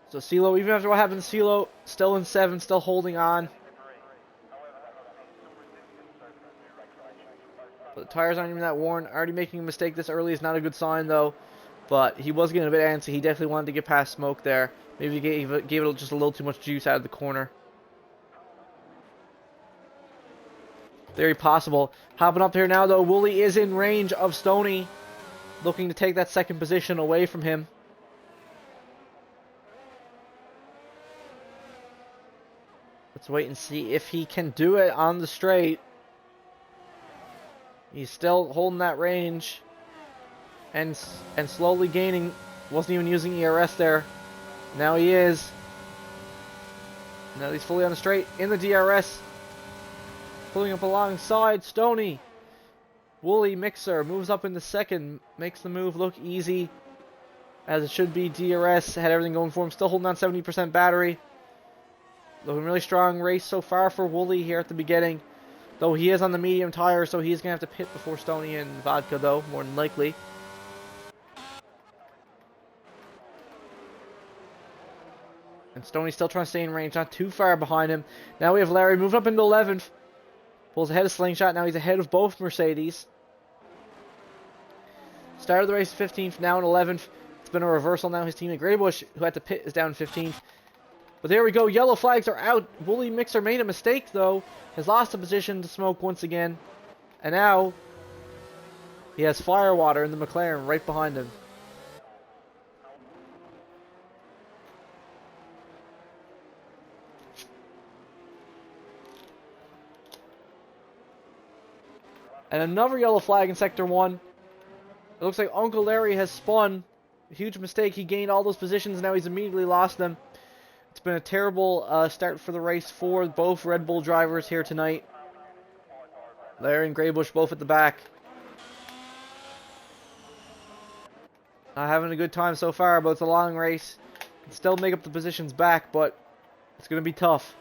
So CeeLo, even after what happened to CeeLo, still in 7th, still holding on. But the tires aren't even that worn. Already making a mistake this early is not a good sign though. But he was getting a bit antsy. He definitely wanted to get past Smoke there. Maybe he gave it just a little too much juice out of the corner. Very possible. Hopping up here now though, Wooly is in range of Stoney. Looking to take that second position away from him. Let's wait and see if he can do it on the straight. He's still holding that range. And slowly gaining. Wasn't even using ERS there. Now he is. Now he's fully on the straight in the DRS. Pulling up alongside Stoney. Wooly Mixer moves up into 2nd. Makes the move look easy. As it should be. DRS had everything going for him. Still holding on 70% battery. Looking really strong race so far for Wooly here at the beginning. Though he is on the medium tire, so he's going to have to pit before Stoney and Vodka though, more than likely. And Stoney's still trying to stay in range, not too far behind him. Now we have Larry moving up into 11th. Pulls ahead of Slingshot, now he's ahead of both Mercedes. Started the race 15th, now in 11th. It's been a reversal now. His teammate Greybush, who had to pit, is down 15th. But there we go, yellow flags are out. Wooly Mixer made a mistake though. Has lost a position to Smoke once again. And now he has Firewater in the McLaren right behind him. And another yellow flag in Sector 1. It looks like Uncle Larry has spun. A huge mistake. He gained all those positions and now he's immediately lost them. It's been a terrible start for the race for both Red Bull drivers here tonight. Larry and Greybush both at the back. Not having a good time so far, but it's a long race. Can still make up the positions back, but it's going to be tough.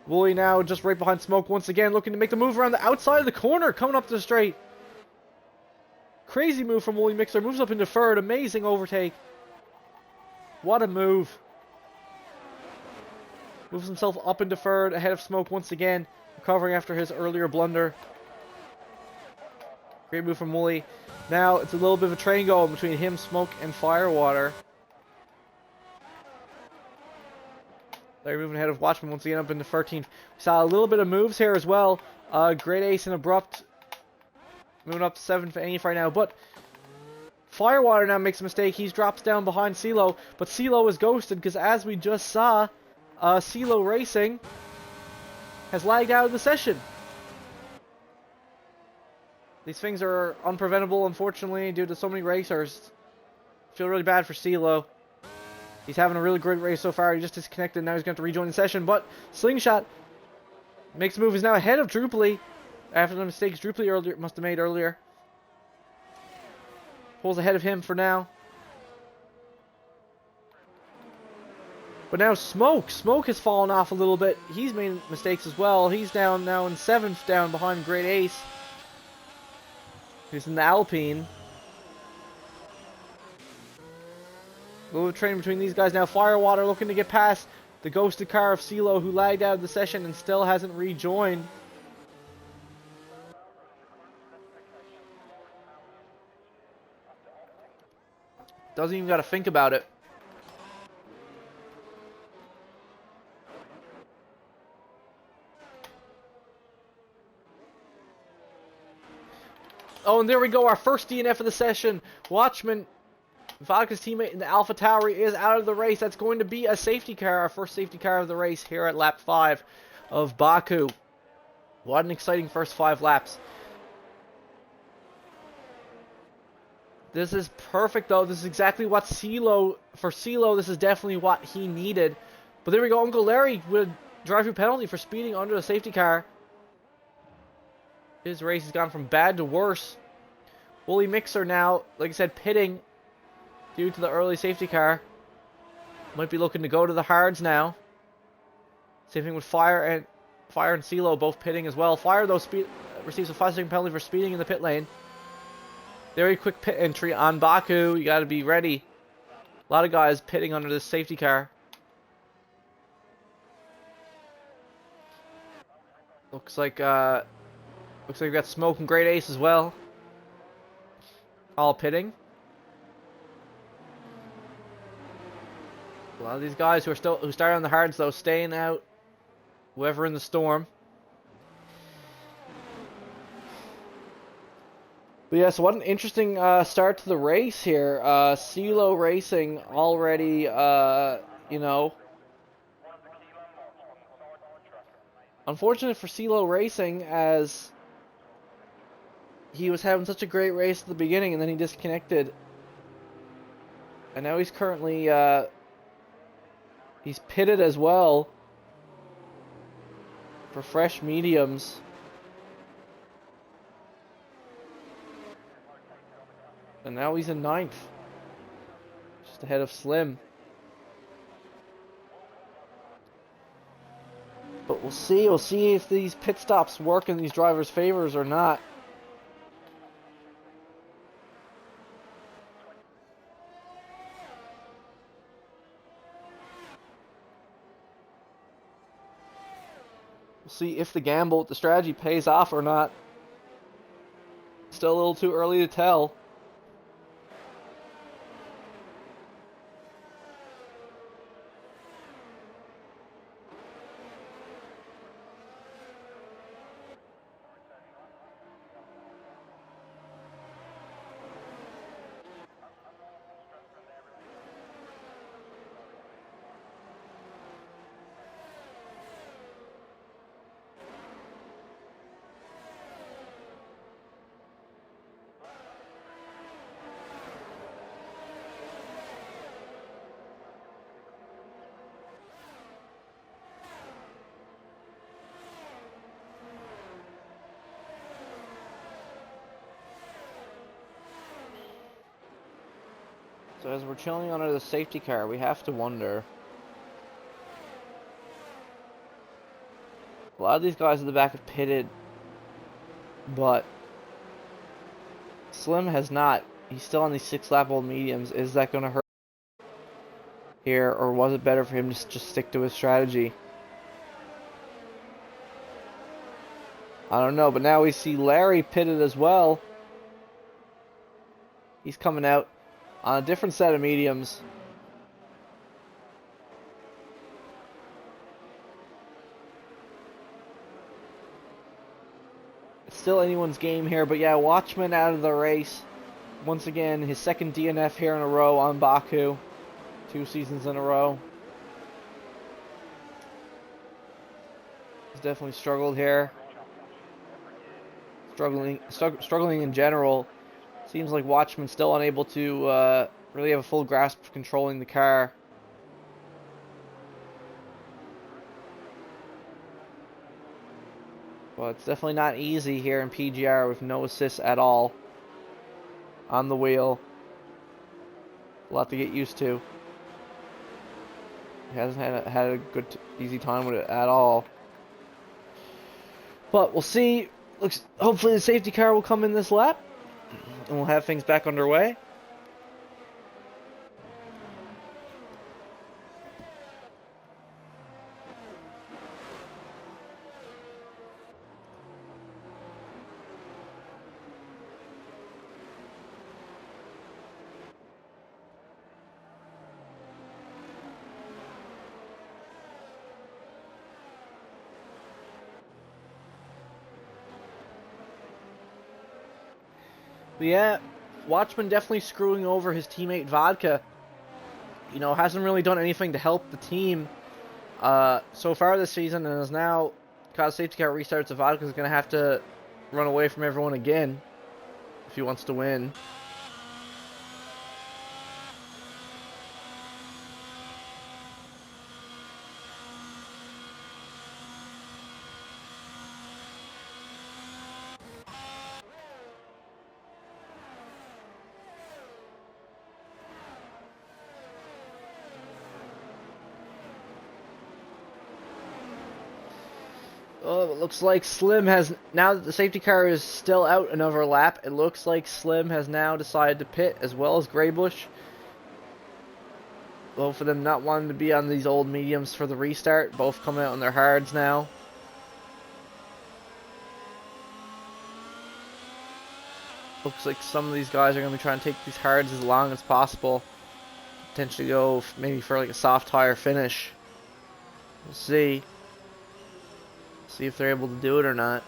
Wooly now just right behind Smoke once again, looking to make the move around the outside of the corner, coming up the straight. Crazy move from Wooly Mixer, moves up into third, amazing overtake. What a move. Moves himself up into third, ahead of Smoke once again, recovering after his earlier blunder. Great move from Wooly. Now it's a little bit of a train going between him, Smoke, and Firewater. They're moving ahead of Watchman once again up into 13th. We saw a little bit of moves here as well. Great Ace and Abrupt moving up to 7th for 8th right now. But Firewater now makes a mistake. He drops down behind CeeLo. But CeeLo is ghosted because as we just saw, CeeLo Racing has lagged out of the session. These things are unpreventable, unfortunately, due to so many racers. Feel really bad for CeeLo. He's having a really great race so far. He just disconnected. Now he's going to have to rejoin the session. But Slingshot makes a move. He's now ahead of Drupally after the mistakes Drupally must have made earlier. Pulls ahead of him for now. But now Smoke. Smoke has fallen off a little bit. He's made mistakes as well. He's down now in 7th, down behind Great Ace, who's in the Alpine. A little train between these guys now. Firewater looking to get past the ghosted car of CeeLo, who lagged out of the session and still hasn't rejoined. Doesn't even got to think about it. Oh, and there we go. Our first DNF of the session. Watchman, Vodka's teammate in the Alpha Tower, is out of the race. That's going to be a safety car, our first safety car of the race here at lap 5 of Baku. What an exciting first 5 laps. This is perfect, though. This is exactly what CeeLo, for CeeLo, this is definitely what he needed. But there we go. Uncle Larry with drive-through penalty for speeding under the safety car. His race has gone from bad to worse. Wooly Mixer now, like I said, pitting due to the early safety car. Might be looking to go to the hards now. Same thing with Fire and CeeLo both pitting as well. Fire, though, receives a 5-second penalty for speeding in the pit lane. Very quick pit entry on Baku. You got to be ready. A lot of guys pitting under this safety car. Looks like we've got Smoke and Great Ace as well. All pitting. A lot of these guys who started on the hards, though, staying out. Whoever in the storm. But yeah, so what an interesting start to the race here. CeeLo Racing already, you know. Unfortunate for CeeLo Racing, as he was having such a great race at the beginning and then he disconnected. And now he's currently, he's pitted as well for fresh mediums. And now he's in 9th. Just ahead of Slim. But we'll see. We'll see if these pit stops work in these drivers' favors or not. We'll see if the gamble, the strategy pays off or not. Still a little too early to tell. So as we're chilling under the safety car, we have to wonder A lot of these guys at the back have pitted, but Slim has not. He's still on these 6-lap-old mediums. Is that going to hurt here, or was it better for him to just stick to his strategy? I don't know, but now we see Larry pitted as well. He's coming out on a different set of mediums. It's still anyone's game here, but yeah, Watchman out of the race. Once again, his second DNF here in a row on Baku. 2 seasons in a row. He's definitely struggled here. Struggling in general. Seems like Watchman's still unable to really have a full grasp of controlling the car. But it's definitely not easy here in PGR with no assists at all on the wheel. A lot to get used to. He hasn't had a good, easy time with it at all. But we'll see. Hopefully the safety car will come in this lap, and we'll have things back underway. But yeah, Watchman definitely screwing over his teammate Vodka. You know, hasn't really done anything to help the team so far this season, and is now, because safety car restarts, the Vodka's going to have to run away from everyone again if he wants to win. Oh, it looks like Slim has, now that the safety car is still out another lap, it looks like Slim has now decided to pit, as well as Graybush. Both of them not wanting to be on these old mediums for the restart, both coming out on their hards now. Looks like some of these guys are going to be trying to take these hards as long as possible. Potentially go maybe for like a soft tire finish. We'll see. See if they're able to do it or not.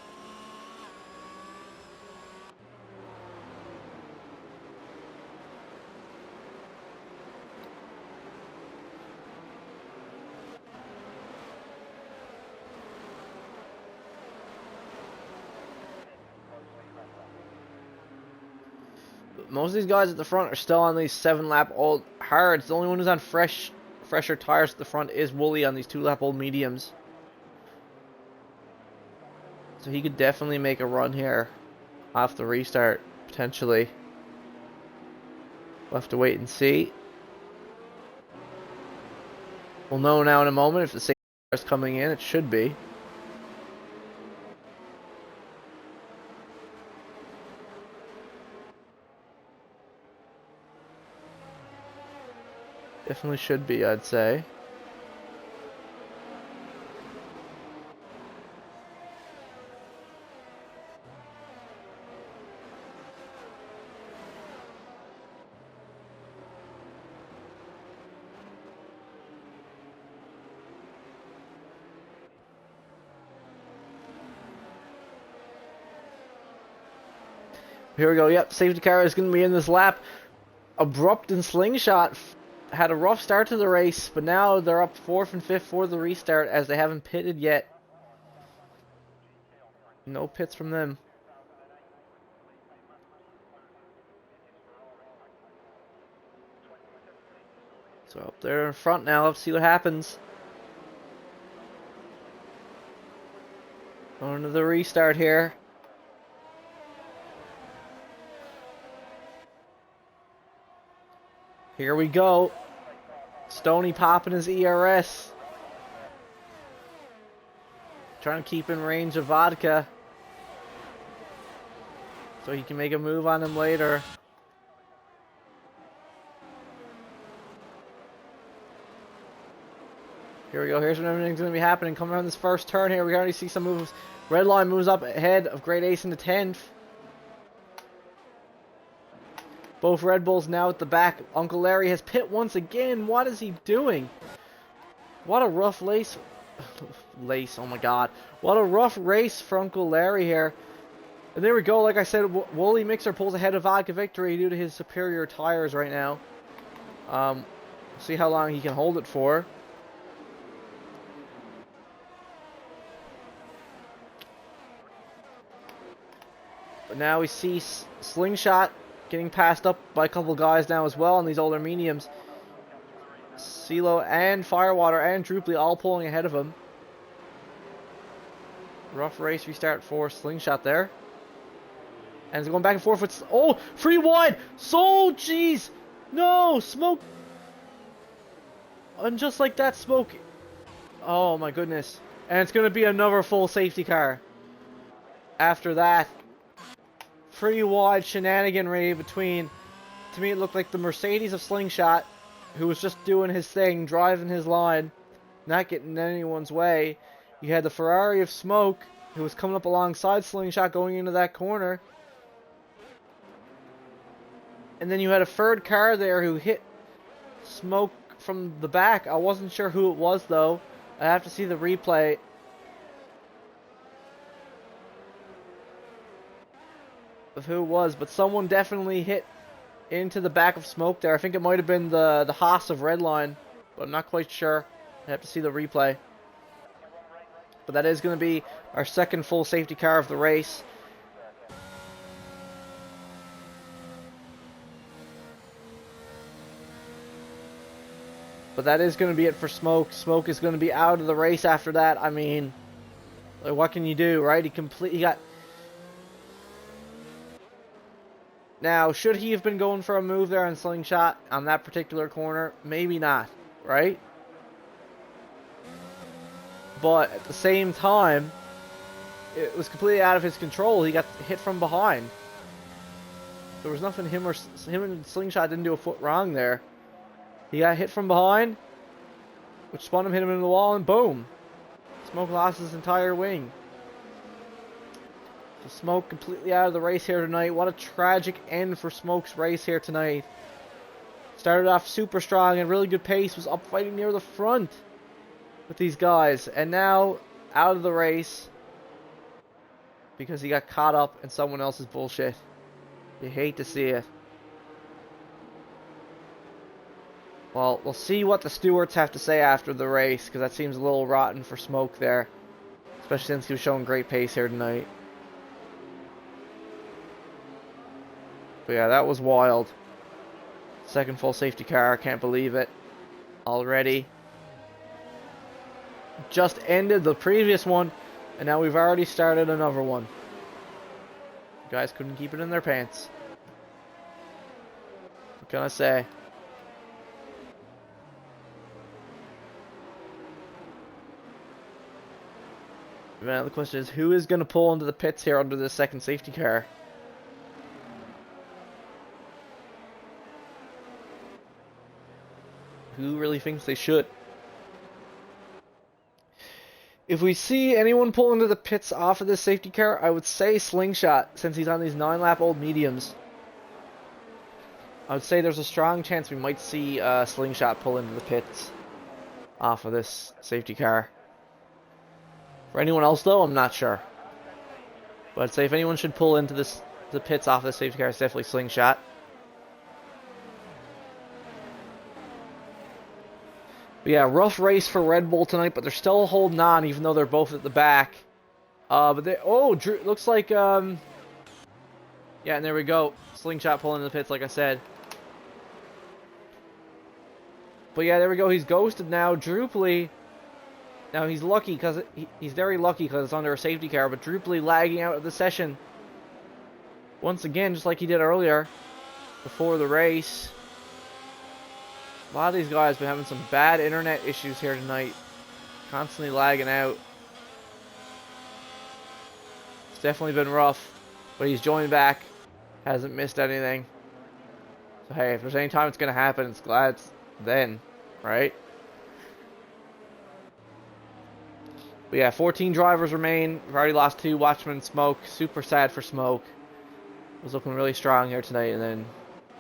But most of these guys at the front are still on these 7-lap-old hards. The only one who's on fresher tires at the front is Wooly on these 2-lap-old mediums. So he could definitely make a run here off the restart, potentially. We'll have to wait and see. We'll know now in a moment if the safety car is coming in. It should be. Definitely should be, I'd say. Here we go. Yep, safety car is going to be in this lap. Abrupt and Slingshot had a rough start to the race, but now they're up 4th and 5th for the restart as they haven't pitted yet. No pits from them. So up there in front now. Let's see what happens. Going to the restart here. Here we go. Stoney popping his ERS. trying to keep in range of Vodka, so he can make a move on him later. Here we go. Here's when everything's going to be happening. Coming around this first turn here, we already see some moves. Redline moves up ahead of Great Ace in the 10th. Both Red Bulls now at the back. Uncle Larry has pit once again. What is he doing? What a rough lace. Oh my god. What a rough race for Uncle Larry here. And there we go. Like I said, Wooly Mixer pulls ahead of Vodka Victory due to his superior tires right now. See how long he can hold it for. But now we see Slingshot getting passed up by a couple guys now as well on these older mediums. CeeLo and Firewater and Droopley all pulling ahead of him. Rough race restart for Slingshot there. And it's going back and forth with... Oh! Free wide! So, jeez! No! Smoke! And just like that, Smoke... Oh my goodness. And it's going to be another full safety car. After that. Pretty wide shenaniganry between... To me, it looked like the Mercedes of Slingshot, who was just doing his thing, driving his line, not getting in anyone's way. You had the Ferrari of Smoke, who was coming up alongside Slingshot going into that corner. And then you had a third car there who hit Smoke from the back. I wasn't sure who it was, though. I have to see the replay. Of who it was, but someone definitely hit into the back of Smoke there. I think it might have been the Haas of Redline, but I'm not quite sure. I have to see the replay. But that is going to be our second full safety car of the race. But that is going to be it for Smoke. Smoke is going to be out of the race after that. I mean, like, what can you do, right? He got... Now, should he have been going for a move there on Slingshot on that particular corner? Maybe not, right? But at the same time, it was completely out of his control. He got hit from behind. There was nothing him and Slingshot didn't do a foot wrong there. He got hit from behind, which spun him, hit him into the wall, and boom. Smoke lost his entire wing. So Smoke completely out of the race here tonight. What a tragic end for Smoke's race here tonight. Started off super strong and really good pace. Was up fighting near the front with these guys. And now out of the race because he got caught up in someone else's bullshit. You hate to see it. Well, we'll see what the stewards have to say after the race, because that seems a little rotten for Smoke there. Especially since he was showing great pace here tonight. But yeah, that was wild. Second full safety car, I can't believe it. Already. Just ended the previous one, and now we've already started another one. The guys couldn't keep it in their pants. What can I say? Now the question is, who is going to pull into the pits here under the second safety car? Who really thinks they should? If we see anyone pull into the pits off of this safety car, I would say Slingshot, since he's on these 9-lap old mediums. I would say there's a strong chance we might see Slingshot pull into the pits off of this safety car. For anyone else, though, I'm not sure. But I'd say if anyone should pull into the pits off of the safety car, it's definitely Slingshot. But yeah, rough race for Red Bull tonight, but they're still holding on, even though they're both at the back. But they... Oh, Drew, looks like... Yeah, and there we go. Slingshot pulling into the pits, like I said. But yeah, there we go. He's ghosted now. Droopley... Now he's lucky because he's very lucky because it's under a safety car, but Droopley lagging out of the session once again, just like he did earlier before the race. A lot of these guys have been having some bad internet issues here tonight, constantly lagging out. definitely been rough, but he's joined back. Hasn't missed anything. So hey, if there's any time it's gonna happen, it's glad it's then, right? But yeah, 14 drivers remain. We've already lost 2. Watchman, Smoke. Super sad for Smoke. Was looking really strong here tonight, and then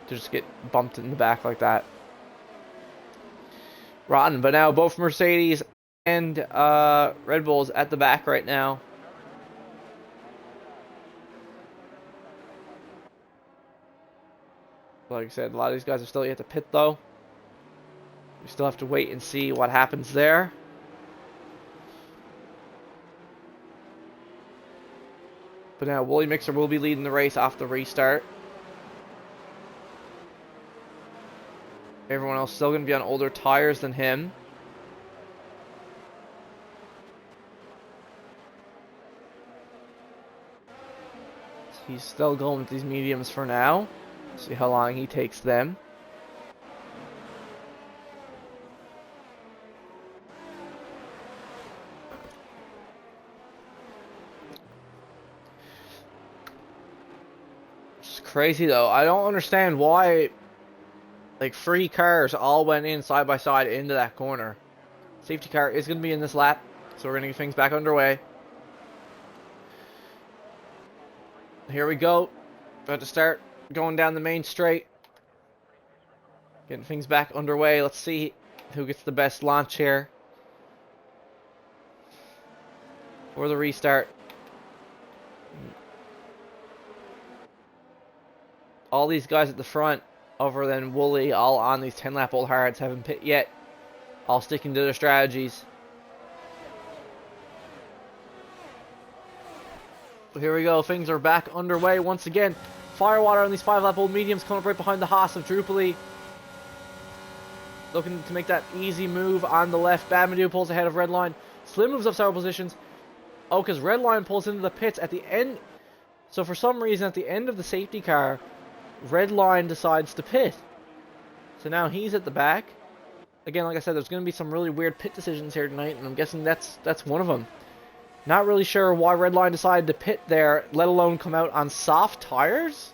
to just get bumped in the back like that. Rotten. But now both Mercedes and Red Bulls at the back right now. Like I said, a lot of these guys are still yet to pit though. We still have to wait and see what happens there. But now Wooly Mixer will be leading the race off the restart. Everyone else still going to be on older tires than him. He's still going with these mediums for now. See how long he takes them. It's crazy though. I don't understand why like 3 cars all went in side by side into that corner. Safety car is going to be in this lap, so we're going to get things back underway. Here we go. About to start going down the main straight. Getting things back underway. Let's see who gets the best launch here for the restart. All these guys at the front, other than Wooly, all on these 10-lap old hards, haven't pit yet. All sticking to their strategies. Here we go. Things are back underway once again. Firewater on these 5-lap old mediums coming up right behind the Haas of Drupally. Looking to make that easy move on the left. Badmadoo pulls ahead of Redline. Slim moves up several positions. Oh, because Redline pulls into the pits at the end. So for some reason, at the end of the safety car, Redline decides to pit. So now he's at the back. Again, like I said, there's going to be some really weird pit decisions here tonight, and I'm guessing that's one of them. Not really sure why Redline decided to pit there, let alone come out on soft tires.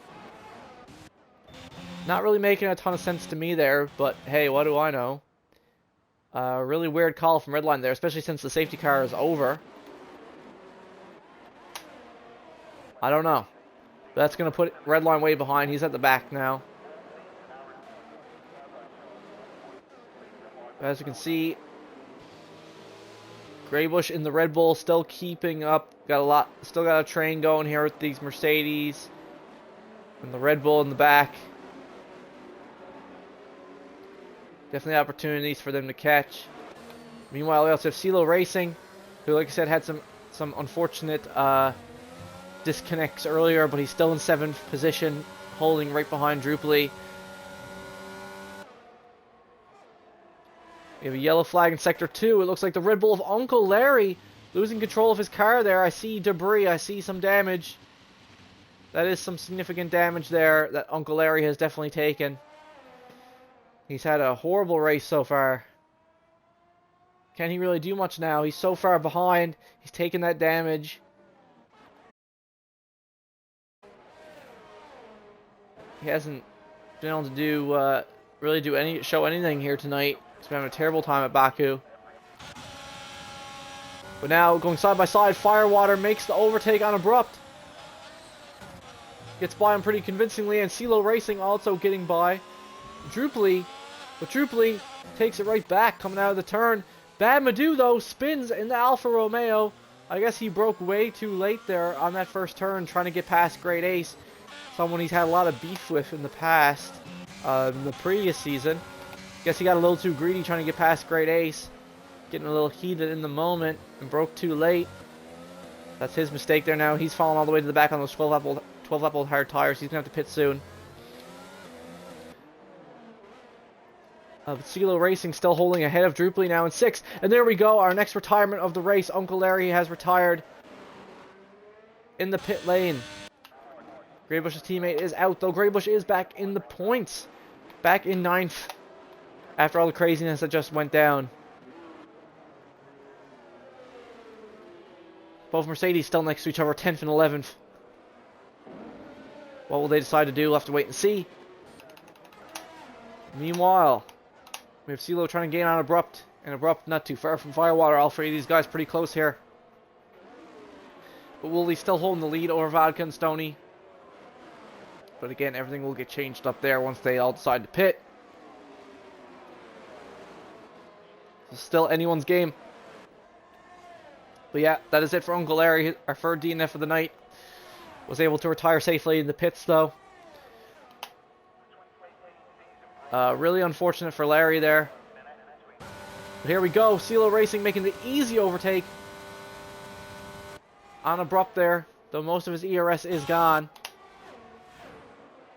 Not really making a ton of sense to me there, but hey, what do I know? Really weird call from Redline there, especially since the safety car is over. I don't know. That's going to put Redline way behind. He's at the back now. As you can see, Graybush in the Red Bull still keeping up. Still got a train going here with these Mercedes. And the Red Bull in the back. Definitely opportunities for them to catch. Meanwhile, we also have CeeLo Racing, who, like I said, had some unfortunate disconnects earlier, but he's still in 7th position, holding right behind Drupally. We have a yellow flag in Sector 2. It looks like the Red Bull of Uncle Larry losing control of his car there. I see debris. I see some damage. That is some significant damage there that Uncle Larry has definitely taken. He's had a horrible race so far. Can he really do much now? He's so far behind. He's taken that damage. He hasn't been able to do really show anything here tonight. He's been having a terrible time at Baku. But now, going side by side, Firewater makes the overtake on Abrupt. Gets by him pretty convincingly, and CeeLo Racing also getting by Drupally. But Drupally takes it right back, coming out of the turn. Badmadoo, though, spins in the Alfa Romeo. I guess he broke way too late there on that first turn, trying to get past Great Ace. Someone he's had a lot of beef with in the past, in the previous season. Guess he got a little too greedy trying to get past Great Ace. Getting a little heated in the moment and broke too late. That's his mistake there now. He's falling all the way to the back on those 12-lap old hard tires. He's going to have to pit soon. But CeeLo Racing still holding ahead of Drupally now in 6th. And there we go. Our next retirement of the race. Uncle Larry has retired in the pit lane. Graybush's teammate is out, though. Graybush is back in the points. Back in 9th. After all the craziness that just went down. Both Mercedes still next to each other, 10th and 11th. What will they decide to do? We'll have to wait and see. Meanwhile, we have CeeLo trying to gain on Abrupt. And Abrupt not too far from Firewater. All three of these guys pretty close here. But Wooly's still holding the lead over Vodka and Stoney. But again, everything will get changed up there once they all decide to pit. It's still anyone's game. But yeah, that is it for Uncle Larry. Our third DNF of the night. Was able to retire safely in the pits though. Really unfortunate for Larry there. But here we go. CeeLo Racing making the easy overtake. On Abrupt there. Though most of his ERS is gone.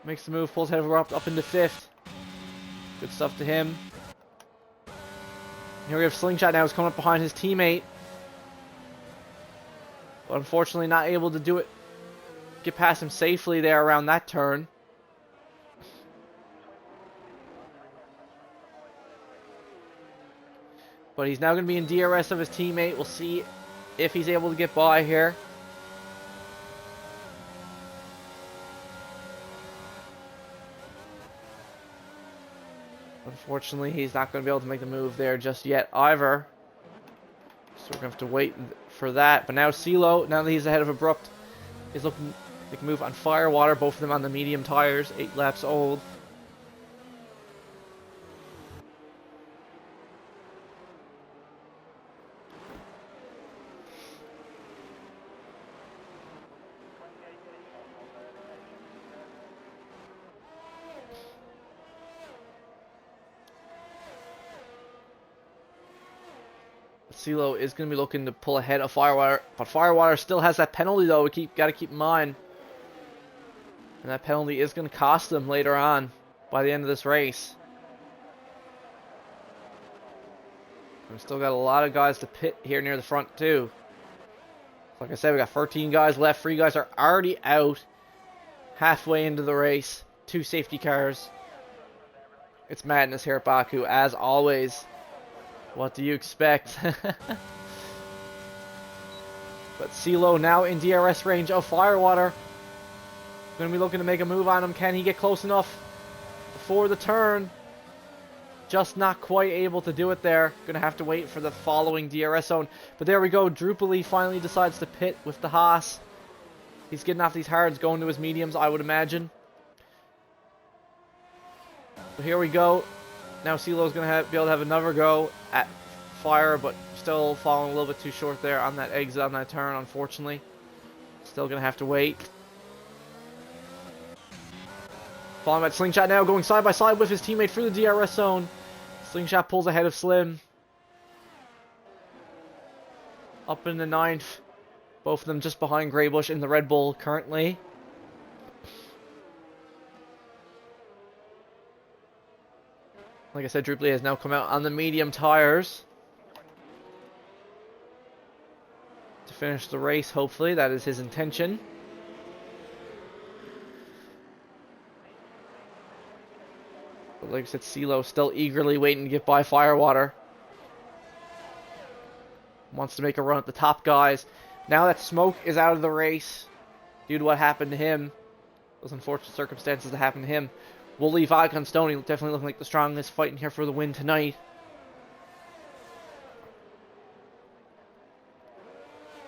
Makes the move. Pulls ahead of Abrupt up into 5th. Good stuff to him. Here we have Slingshot now. He's coming up behind his teammate. But unfortunately not able to do it. Get past him safely there around that turn. But he's now going to be in DRS of his teammate. We'll see if he's able to get by here. Unfortunately, he's not going to be able to make the move there just yet either. So we're going to have to wait for that. But now CeeLo, now that he's ahead of Abrupt, is looking to make a move on Firewater. Both of them on the medium tires, 8 laps old. CeeLo is going to be looking to pull ahead of Firewater, but Firewater still has that penalty though. We got to keep in mind, and that penalty is going to cost them later on by the end of this race. We've still got a lot of guys to pit here near the front too. Like I said, we got 13 guys left. 3 guys are already out halfway into the race. 2 safety cars. It's madness here at Baku as always. What do you expect? But CeeLo now in DRS range of Firewater. Going to be looking to make a move on him. Can he get close enough before the turn? Just not quite able to do it there. Going to have to wait for the following DRS zone. But there we go. Drupally finally decides to pit with the Haas. He's getting off these hards, going to his mediums, I would imagine. But here we go. Now CeeLo's going to be able to have another go at Fire, but still falling a little bit too short there on that exit on that turn, unfortunately. Still going to have to wait. Following that Slingshot now, going side by side with his teammate through the DRS zone. Slingshot pulls ahead of Slim. Up in the 9th. Both of them just behind Greybush in the Red Bull currently. Like I said, Drupally has now come out on the medium tires to finish the race, hopefully. That is his intention. But like I said, CeeLo still eagerly waiting to get by Firewater. Wants to make a run at the top guys. Now that Smoke is out of the race due to what happened to him, those unfortunate circumstances that happened to him, we'll leave Vodka and Stoney definitely looking like the strongest fighting here for the win tonight.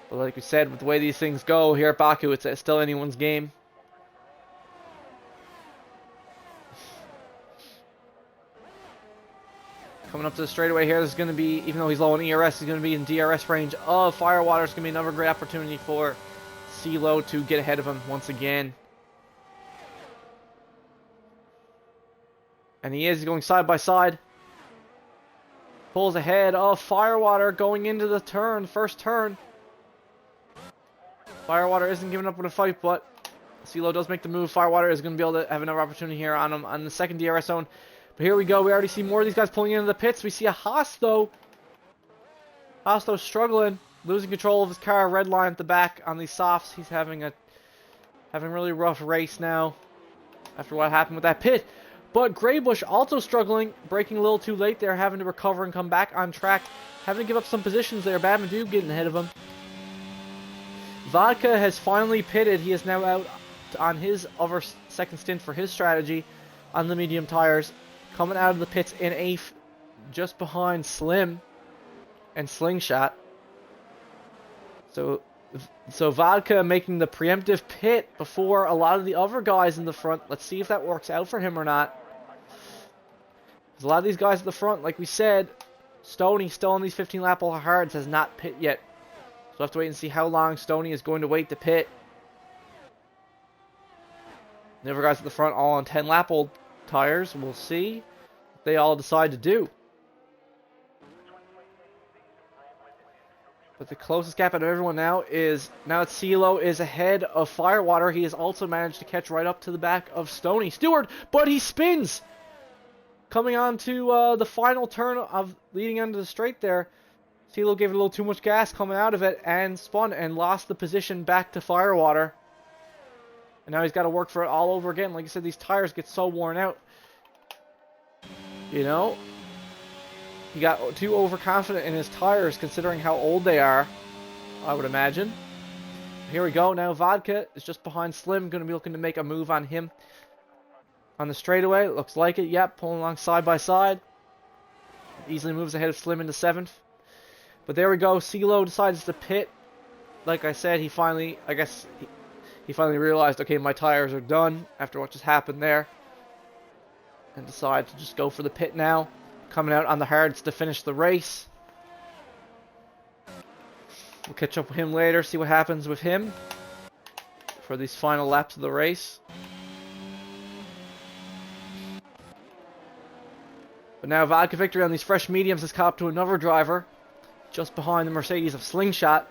But like we said, with the way these things go here at Baku, it's still anyone's game. Coming up to the straightaway here, this is going to be, even though he's low on ERS, he's going to be in DRS range of Firewater. It's going to be another great opportunity for CeeLo to get ahead of him once again. And he is going side by side. Pulls ahead of Firewater going into the turn, first turn. Firewater isn't giving up with a fight, but CeeLo does make the move. Firewater is going to be able to have another opportunity here on him on the second DRS zone. But here we go. We already see more of these guys pulling into the pits. We see a Haas, though. Haas, though, struggling. Losing control of his car. Red line at the back on these softs. He's having a really rough race now after what happened with that pit. But Greybush also struggling, braking a little too late there, having to recover and come back on track. Having to give up some positions there. Badmadoob getting ahead of him. Vodka has finally pitted. He is now out on his other second stint for his strategy on the medium tires. Coming out of the pits in 8th, just behind Slim and Slingshot. So Vodka making the preemptive pit before a lot of the other guys in the front. Let's see if that works out for him or not. Because a lot of these guys at the front, like we said, Stoney still on these 15 lap hards has not pit yet. So we'll have to wait and see how long Stoney is going to wait to pit. The other guys at the front all on 10 lap old tires. We'll see what they all decide to do. But the closest gap out of everyone now that CeeLo is ahead of Firewater. He has also managed to catch right up to the back of Stoney Stewart, but he spins! Coming on to the final turn of leading into the straight there. CeeLo gave it a little too much gas coming out of it and spun and lost the position back to Firewater. And now he's got to work for it all over again. Like I said, these tires get so worn out. You know? He got too overconfident in his tires considering how old they are, I would imagine. Here we go. Now Vodka is just behind Slim. Going to be looking to make a move on him on the straightaway. Looks like it. Yep, pulling along side by side. Easily moves ahead of Slim into 7th. But there we go. CeeLo decides to pit. Like I said, he finally realized, okay, my tires are done after what just happened there. And decided to just go for the pit now. Coming out on the hards to finish the race. We'll catch up with him later, see what happens with him for these final laps of the race. But now Vodka victory on these fresh mediums has caught up to another driver just behind the Mercedes of Slingshot.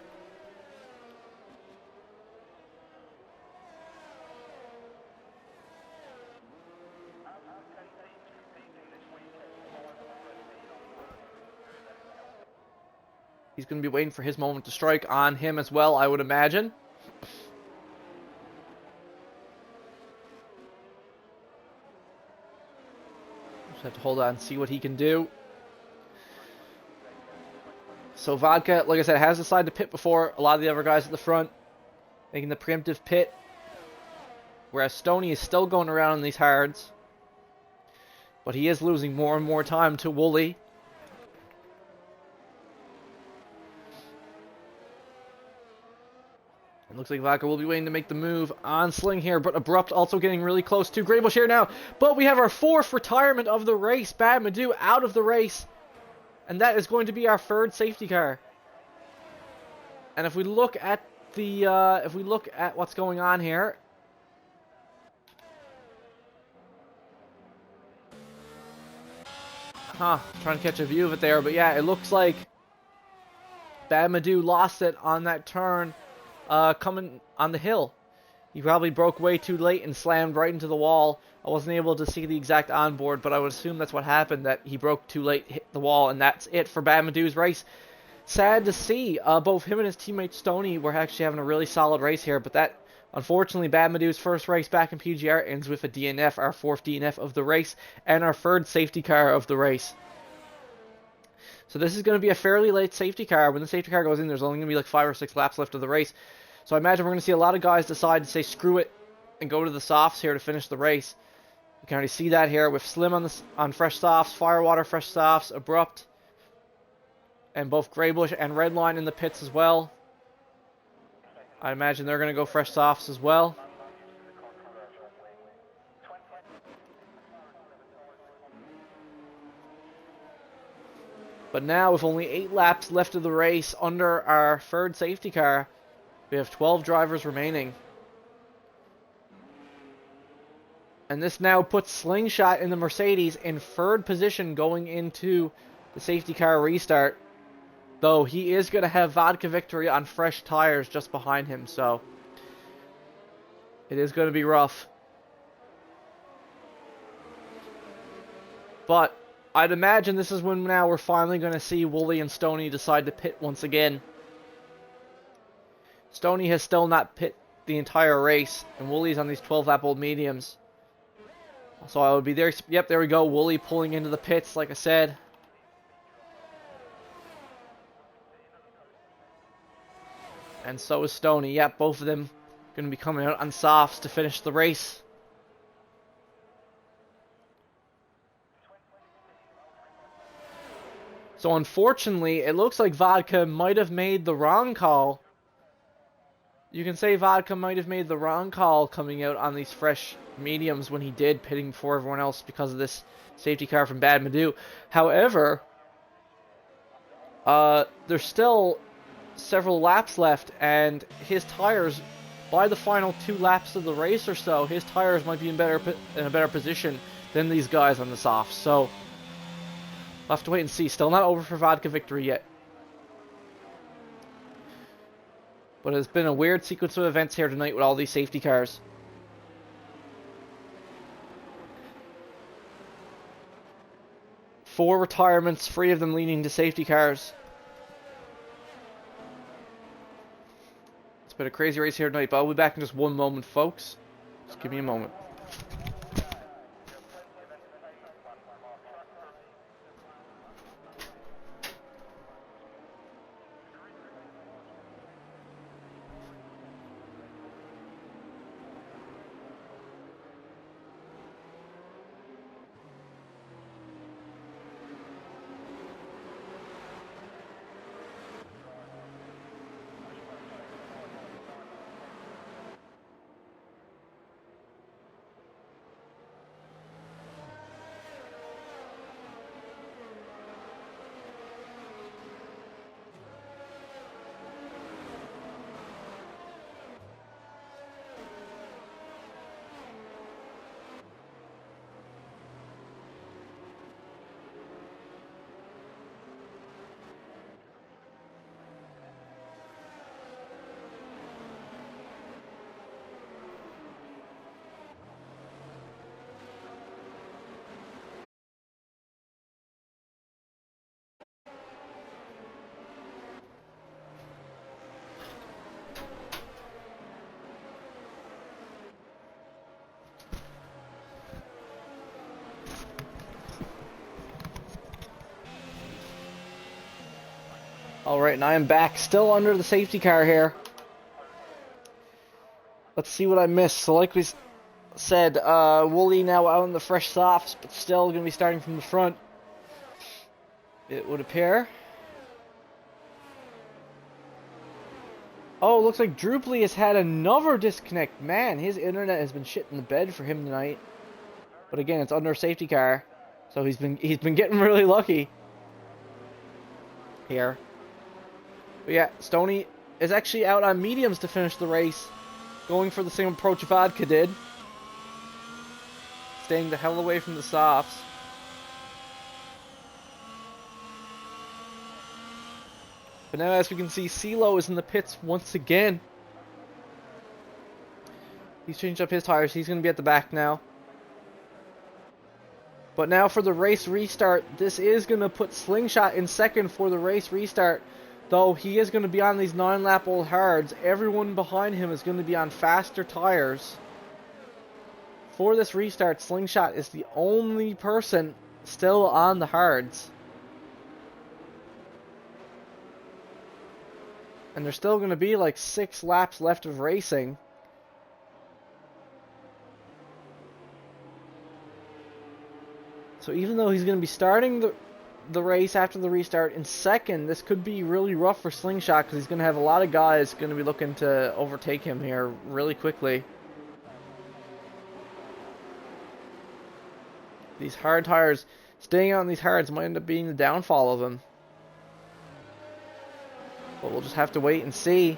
He's going to be waiting for his moment to strike on him as well, I would imagine. Just have to hold on and see what he can do. So Vodka, like I said, has decided to pit before a lot of the other guys at the front, making the preemptive pit. Whereas Stoney is still going around on these hards. But he is losing more and more time to Wooly. It looks like Vodka will be waiting to make the move on Sling here, but Abrupt also getting really close to Greybush here now. But we have our 4th retirement of the race. Bad Madu out of the race. And that is going to be our 3rd safety car. And if we look at what's going on here. Trying to catch a view of it there, but yeah, it looks like Bad Madu lost it on that turn. Coming on the hill. He probably broke way too late and slammed right into the wall. I wasn't able to see the exact onboard, but I would assume that's what happened, that he broke too late, hit the wall, and that's it for Bad Madu's race. Sad to see. Both him and his teammate Stoney were actually having a really solid race here, but that, unfortunately, Bad Madu's first race back in PGR ends with a DNF, our 4th DNF of the race, and our 3rd safety car of the race. So this is going to be a fairly late safety car. When the safety car goes in, there's only going to be like 5 or 6 laps left of the race. So I imagine we're going to see a lot of guys decide to say screw it and go to the softs here to finish the race. You can already see that here with Slim on fresh softs, Firewater fresh softs, Abrupt, and both Greybush and Redline in the pits as well. I imagine they're going to go fresh softs as well. But now, with only 8 laps left of the race under our 3rd safety car, we have 12 drivers remaining. And this now puts Slingshot in the Mercedes in 3rd position going into the safety car restart. Though he is going to have Vodka victory on fresh tires just behind him, so it is going to be rough. But I'd imagine this is when now we're finally going to see Wooly and Stoney decide to pit once again. Stoney has still not pit the entire race, and Wooly's on these 12-lap old mediums. So I would be there. Yep, there we go. Wooly pulling into the pits, like I said. And so is Stoney. Yep, both of them going to be coming out on softs to finish the race. So unfortunately, it looks like Vodka might have made the wrong call. You can say Vodka might have made the wrong call coming out on these fresh mediums when he did, pitting before everyone else because of this safety car from Bad Madu. However, there's still several laps left, and his tires, by the final 2 laps of the race or so, his tires might be in a better position than these guys on the softs. So we'll have to wait and see. Still not over for Vodka victory yet. But it's been a weird sequence of events here tonight with all these safety cars. Four retirements, 3 of them leading to safety cars. It's been a crazy race here tonight, but I'll be back in just one moment, folks. Just give me a moment. Alright, and I am back, still under the safety car here. Let's see what I missed. So like we said, Wooly now out on the fresh softs, but still going to be starting from the front, it would appear. Oh, looks like Drupally has had another disconnect. Man, his internet has been shit in the bed for him tonight. But again, it's under a safety car, so he's been getting really lucky here. But yeah, Stoney is actually out on mediums to finish the race, going for the same approach Vodka did, staying the hell away from the softs. But now, as we can see, CeeLo is in the pits once again. He's changed up his tires. He's going to be at the back now. But now for the race restart, this is going to put Slingshot in second for the race restart. Though he is going to be on these 9-lap-old hards, everyone behind him is going to be on faster tires. For this restart, Slingshot is the only person still on the hards. And there's still going to be like 6 laps left of racing. So even though he's going to be starting the race after the restart in second, this could be really rough for Slingshot because he's going to have a lot of guys going to be looking to overtake him here really quickly. These hard tires, staying on these hards might end up being the downfall of him. But we'll just have to wait and see.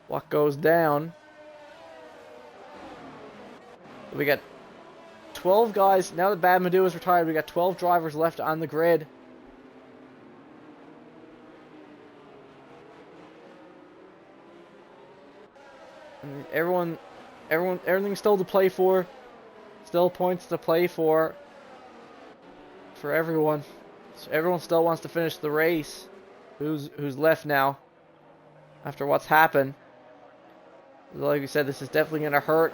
What goes down. We got 12 guys. Now that Bad Madu is retired, we got 12 drivers left on the grid. And everything's still to play for. Still points to play for everyone. So everyone still wants to finish the race. Who's left now after what's happened? Like we said, this is definitely going to hurt.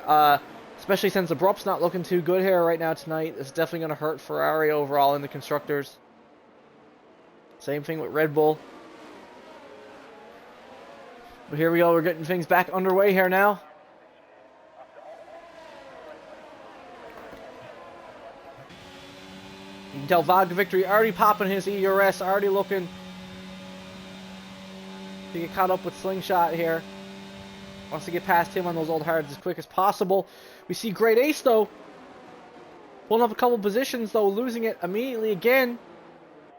Especially since Abrupt's not looking too good here right now tonight. It's definitely going to hurt Ferrari overall in the Constructors. Same thing with Red Bull. But here we go. We're getting things back underway here now. You can tell Vodka Victory already popping his ERS, already looking to get caught up with Slingshot here. Wants to get past him on those old hards as quick as possible. We see Great Ace, though, pulling up a couple positions, though, losing it immediately again.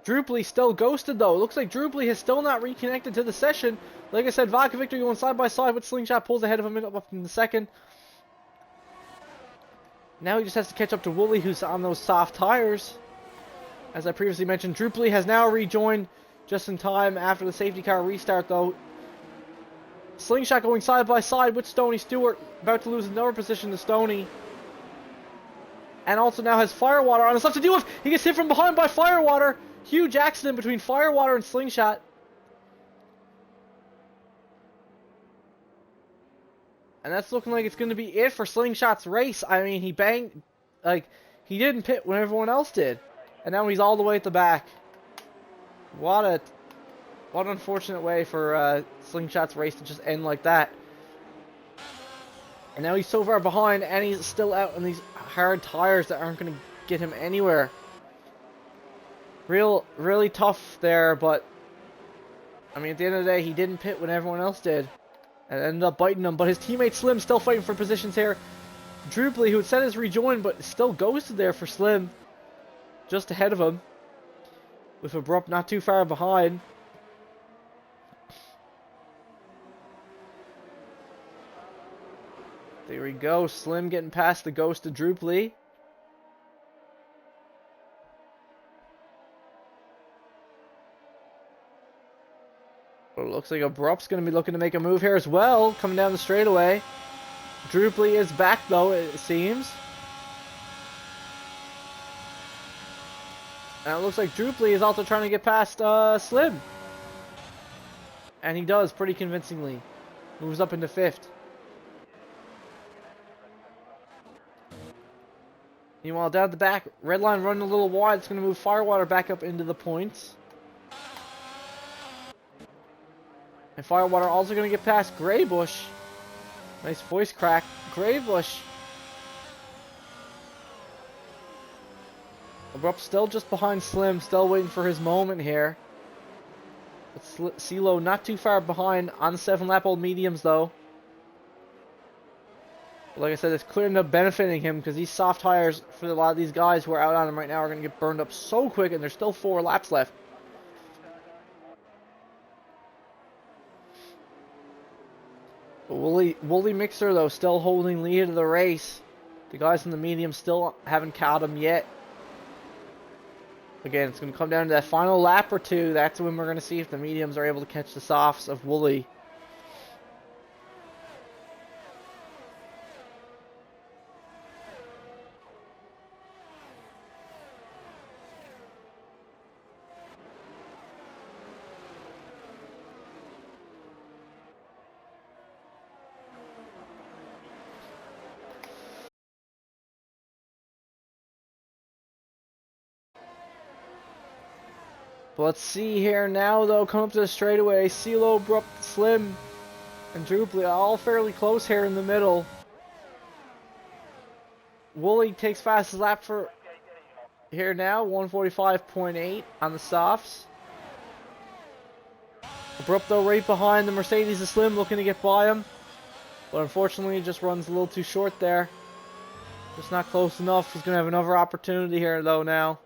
Druply still ghosted, though. It looks like Druply has still not reconnected to the session. Like I said, Vodka Victory going side by side with Slingshot, pulls ahead of him up in the second. Now he just has to catch up to Wooly, who's on those soft tires. As I previously mentioned, Druply has now rejoined just in time after the safety car restart, though. Slingshot going side by side with Stony Stewart, about to lose another position to Stony. And also now has Firewater on his left to deal with. He gets hit from behind by Firewater. Huge accident between Firewater and Slingshot. And that's looking like it's going to be it for Slingshot's race. I mean, he banged, like, he didn't pit when everyone else did. And now he's all the way at the back. What an unfortunate way for Slingshot's race to just end like that. And now he's so far behind, and he's still out on these hard tires that aren't going to get him anywhere. Really tough there, but I mean, at the end of the day, he didn't pit when everyone else did, and ended up biting him. But his teammate Slim still fighting for positions here. Druply, who had said his rejoin, but still ghosted there for Slim, just ahead of him, with Abrupt not too far behind. There we go, Slim getting past the ghost of Druply. But it looks like Abrupt's going to be looking to make a move here as well, coming down the straightaway. Druply is back, though, it seems. And it looks like Druply is also trying to get past Slim. And he does, pretty convincingly. Moves up into 5th. Meanwhile, down at the back, Redline running a little wide. It's going to move Firewater back up into the points. And Firewater also going to get past Greybush. Nice voice crack. Greybush. Abrupt still just behind Slim, still waiting for his moment here. But CeeLo not too far behind on the 7-lap old mediums, though. But like I said, it's clearly not benefiting him because these soft tires for a lot of these guys who are out on him right now are going to get burned up so quick, and there's still 4 laps left. But Wooly Mixer, though, still holding lead of the race. The guys in the medium still haven't caught him yet. Again, it's going to come down to that final lap or two. That's when we're going to see if the mediums are able to catch the softs of Wooly. But let's see here now, though, come up to the straightaway. CeeLo, Abrupt, Slim, and Druply all fairly close here in the middle. Wooly takes fastest lap for here now, 145.8 on the softs. Abrupt, though, right behind the Mercedes of Slim, looking to get by him. But unfortunately, he just runs a little too short there. Just not close enough. He's going to have another opportunity here, though, now.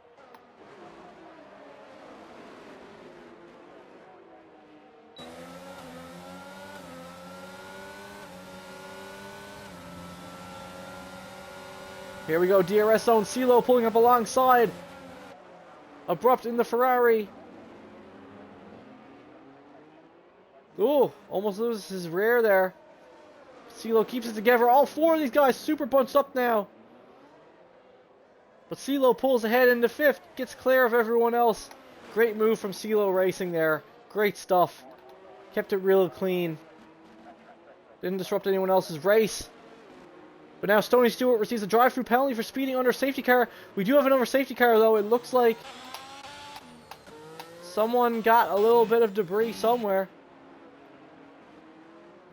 Here we go, DRS zone. CeeLo pulling up alongside. Abrupt in the Ferrari. Ooh, almost loses his rear there. CeeLo keeps it together. All 4 of these guys super bunched up now. But CeeLo pulls ahead into 5th. Gets clear of everyone else. Great move from CeeLo Racing there. Great stuff. Kept it real clean. Didn't disrupt anyone else's race. But now Stony Stewart receives a drive-through penalty for speeding under safety car. We do have another safety car, though. It looks like Someone got a little bit of debris somewhere.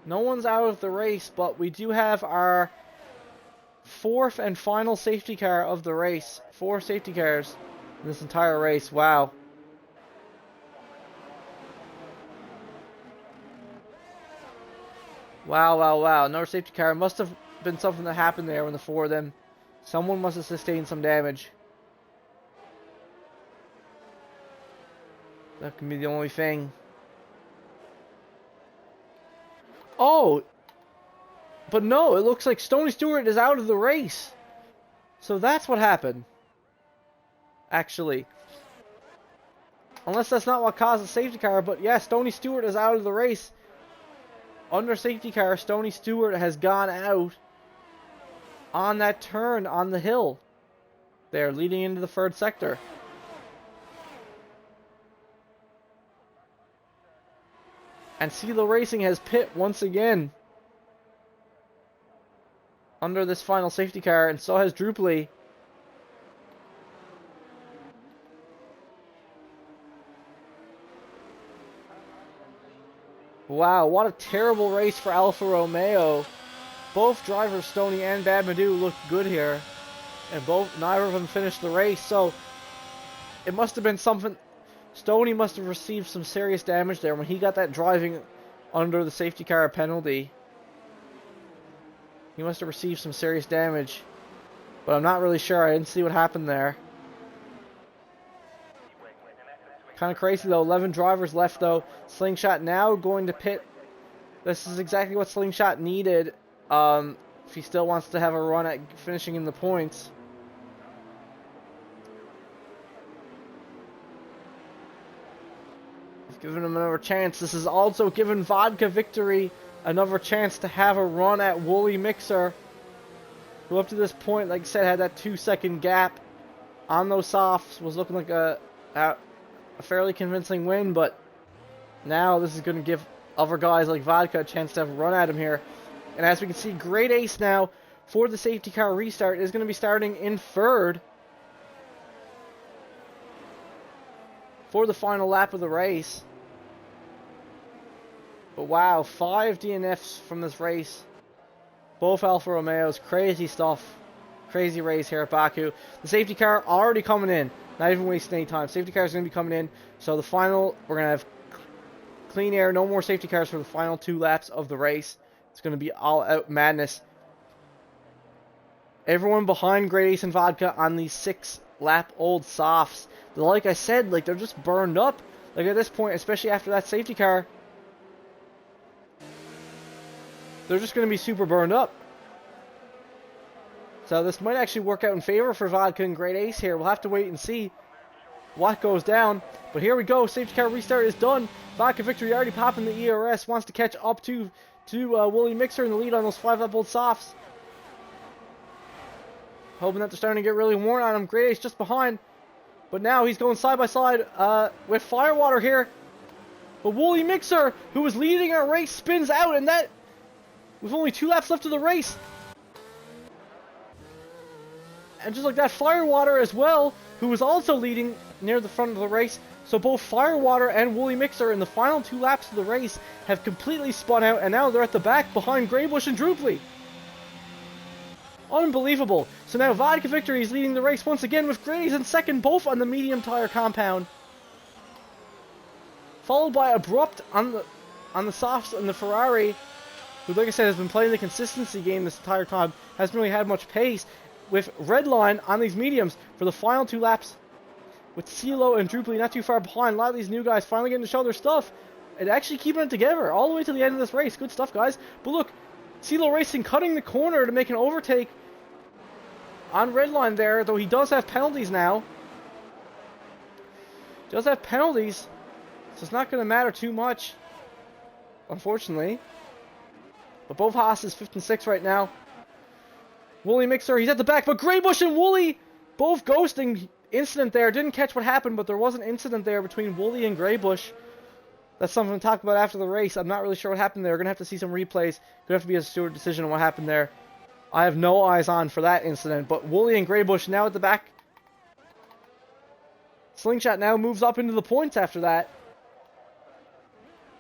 No one's out of the race, but we do have our fourth and final safety car of the race. 4 safety cars in this entire race. Wow. Wow, wow, wow. Another safety car. Must have been something that happened there when the 4 of them. Someone must have sustained some damage. That can be the only thing. Oh! But no, it looks like Stoney Stewart is out of the race. So that's what happened. Actually. Unless that's not what caused the safety car, but yeah, Stoney Stewart is out of the race. Under safety car, Stoney Stewart has gone out on that turn on the hill. There, leading into the 3rd sector. And CeeLo Racing has pit once again under this final safety car, and so has Drupally. Wow, what a terrible race for Alfa Romeo. Both drivers, Stoney and Babmadou, looked good here. And neither of them finished the race, so it must have been something. Stoney must have received some serious damage there when he got that driving under the safety car penalty. He must have received some serious damage. But I'm not really sure. I didn't see what happened there. Kind of crazy though. 11 drivers left though. Slingshot now going to pit. This is exactly what Slingshot needed if he still wants to have a run at finishing in the points. He's giving him another chance. This is also giving Vodka Victory another chance to have a run at Woolly Mixer, who up to this point, like I said, had that 2-second gap on those softs. Was looking like a fairly convincing win, but now this is going to give other guys like Vodka a chance to have a run at him here. And as we can see, Great Ace now for the safety car restart is going to be starting in 3rd for the final lap of the race. But wow, 5 DNFs from this race. Both Alfa Romeos, crazy stuff. Crazy race here at Baku. The safety car already coming in. Not even wasting any time. Safety car is going to be coming in. So the final, we're going to have clean air. No more safety cars for the final 2 laps of the race. It's going to be all out madness. Everyone behind Great Ace and Vodka on these 6-lap-old softs. But like I said, like they're just burned up. Like at this point, especially after that safety car, they're just going to be super burned up. So this might actually work out in favor for Vodka and Great Ace here. We'll have to wait and see what goes down. But here we go. Safety car restart is done. Vodka Victory already popping the ERS. Wants to catch up to Woolly Mixer in the lead on those 5-lap-old softs. Hoping that they're starting to get really worn on him. Great Ace just behind. But now he's going side by side with Firewater here. But Woolly Mixer, who was leading our race, spins out, and that, with only 2 laps left of the race. And just like that, Firewater as well, who was also leading near the front of the race. So both Firewater and Woolly Mixer in the final 2 laps of the race have completely spun out, and now they're at the back behind Greybush and Drupally. Unbelievable. So now Vodka Victory is leading the race once again with Grays in second, both on the medium tire compound. Followed by Abrupt on the softs and the Ferrari, who, like I said, has been playing the consistency game this entire time. Hasn't really had much pace. With Redline on these mediums for the final 2 laps. With CeeLo and Drupally not too far behind. A lot of these new guys finally getting to show their stuff. And actually keeping it together all the way to the end of this race. Good stuff, guys. But look, CeeLo Racing cutting the corner to make an overtake on Redline there. Though he does have penalties now. Does have penalties. So it's not going to matter too much. Unfortunately. But both Haas 5th and 6th right now. Woolly Mixer, he's at the back, but Greybush and Woolly both ghosting. Incident there. Didn't catch what happened, but there was an incident there between Woolly and Greybush. That's something to talk about after the race. I'm not really sure what happened there. We're going to have to see some replays. Going to have to be a steward decision on what happened there. I have no eyes on for that incident, but Woolly and Greybush now at the back. Slingshot now moves up into the points after that.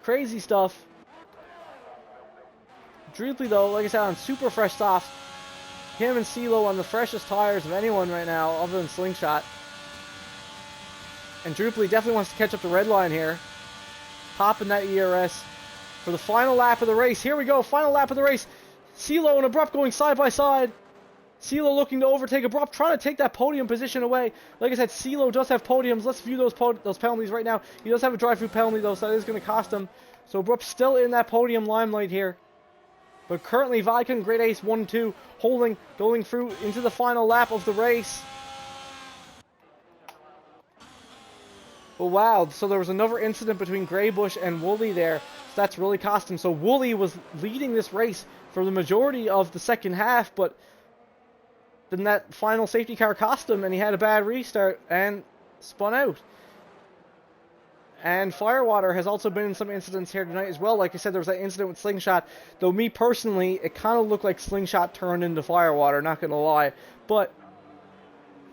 Crazy stuff. Druply, though, like I said, on super fresh softs. Him and CeeLo on the freshest tires of anyone right now, other than Slingshot. And Druply definitely wants to catch up to Redline here. Topping that ERS for the final lap of the race. Here we go, final lap of the race. CeeLo and Abrupt going side by side. CeeLo looking to overtake Abrupt, trying to take that podium position away. Like I said, CeeLo does have podiums. Let's view those penalties right now. He does have a drive-through penalty, though, so that is going to cost him. So Abrupt's still in that podium limelight here. But currently, Vodka and Great Ace 1 and 2 holding, going through into the final lap of the race. Oh, wow. So there was another incident between Greybush and Wooly there. So that's really cost him. So Wooly was leading this race for the majority of the second half, but then that final safety car cost him, and he had a bad restart and spun out. And Firewater has also been in some incidents here tonight as well. Like I said, there was that incident with Slingshot. Though me personally, it kind of looked like Slingshot turned into Firewater, not going to lie. But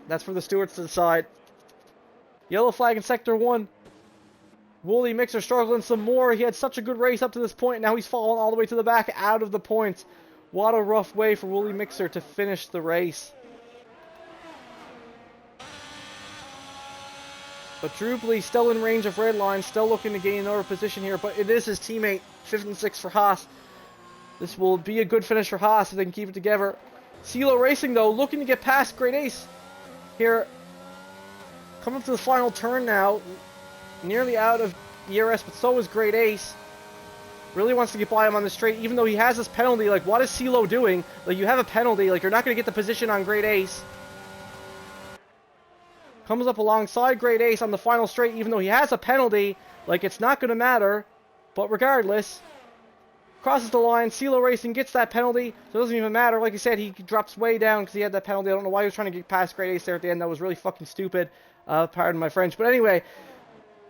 that's for the stewards to decide. Yellow flag in Sector 1. Wooly Mixer struggling some more. He had such a good race up to this point. Now he's fallen all the way to the back, out of the points. What a rough way for Wooly Mixer to finish the race. But Druply still in range of Redline, still looking to gain another position here, but it is his teammate, 5th and 6th for Haas. This will be a good finish for Haas if they can keep it together. CeeLo Racing, though, looking to get past Great Ace here. Coming up to the final turn now, nearly out of ERS, but so is Great Ace. Really wants to get by him on the straight, even though he has this penalty. Like, what is CeeLo doing? Like, you have a penalty, like, you're not going to get the position on Great Ace. Comes up alongside Great Ace on the final straight, even though he has a penalty. Like, it's not going to matter. But regardless, crosses the line. CeeLo Racing gets that penalty, so it doesn't even matter. Like I said, he drops way down because he had that penalty. I don't know why he was trying to get past Great Ace there at the end. That was really fucking stupid. Pardon my French. But anyway,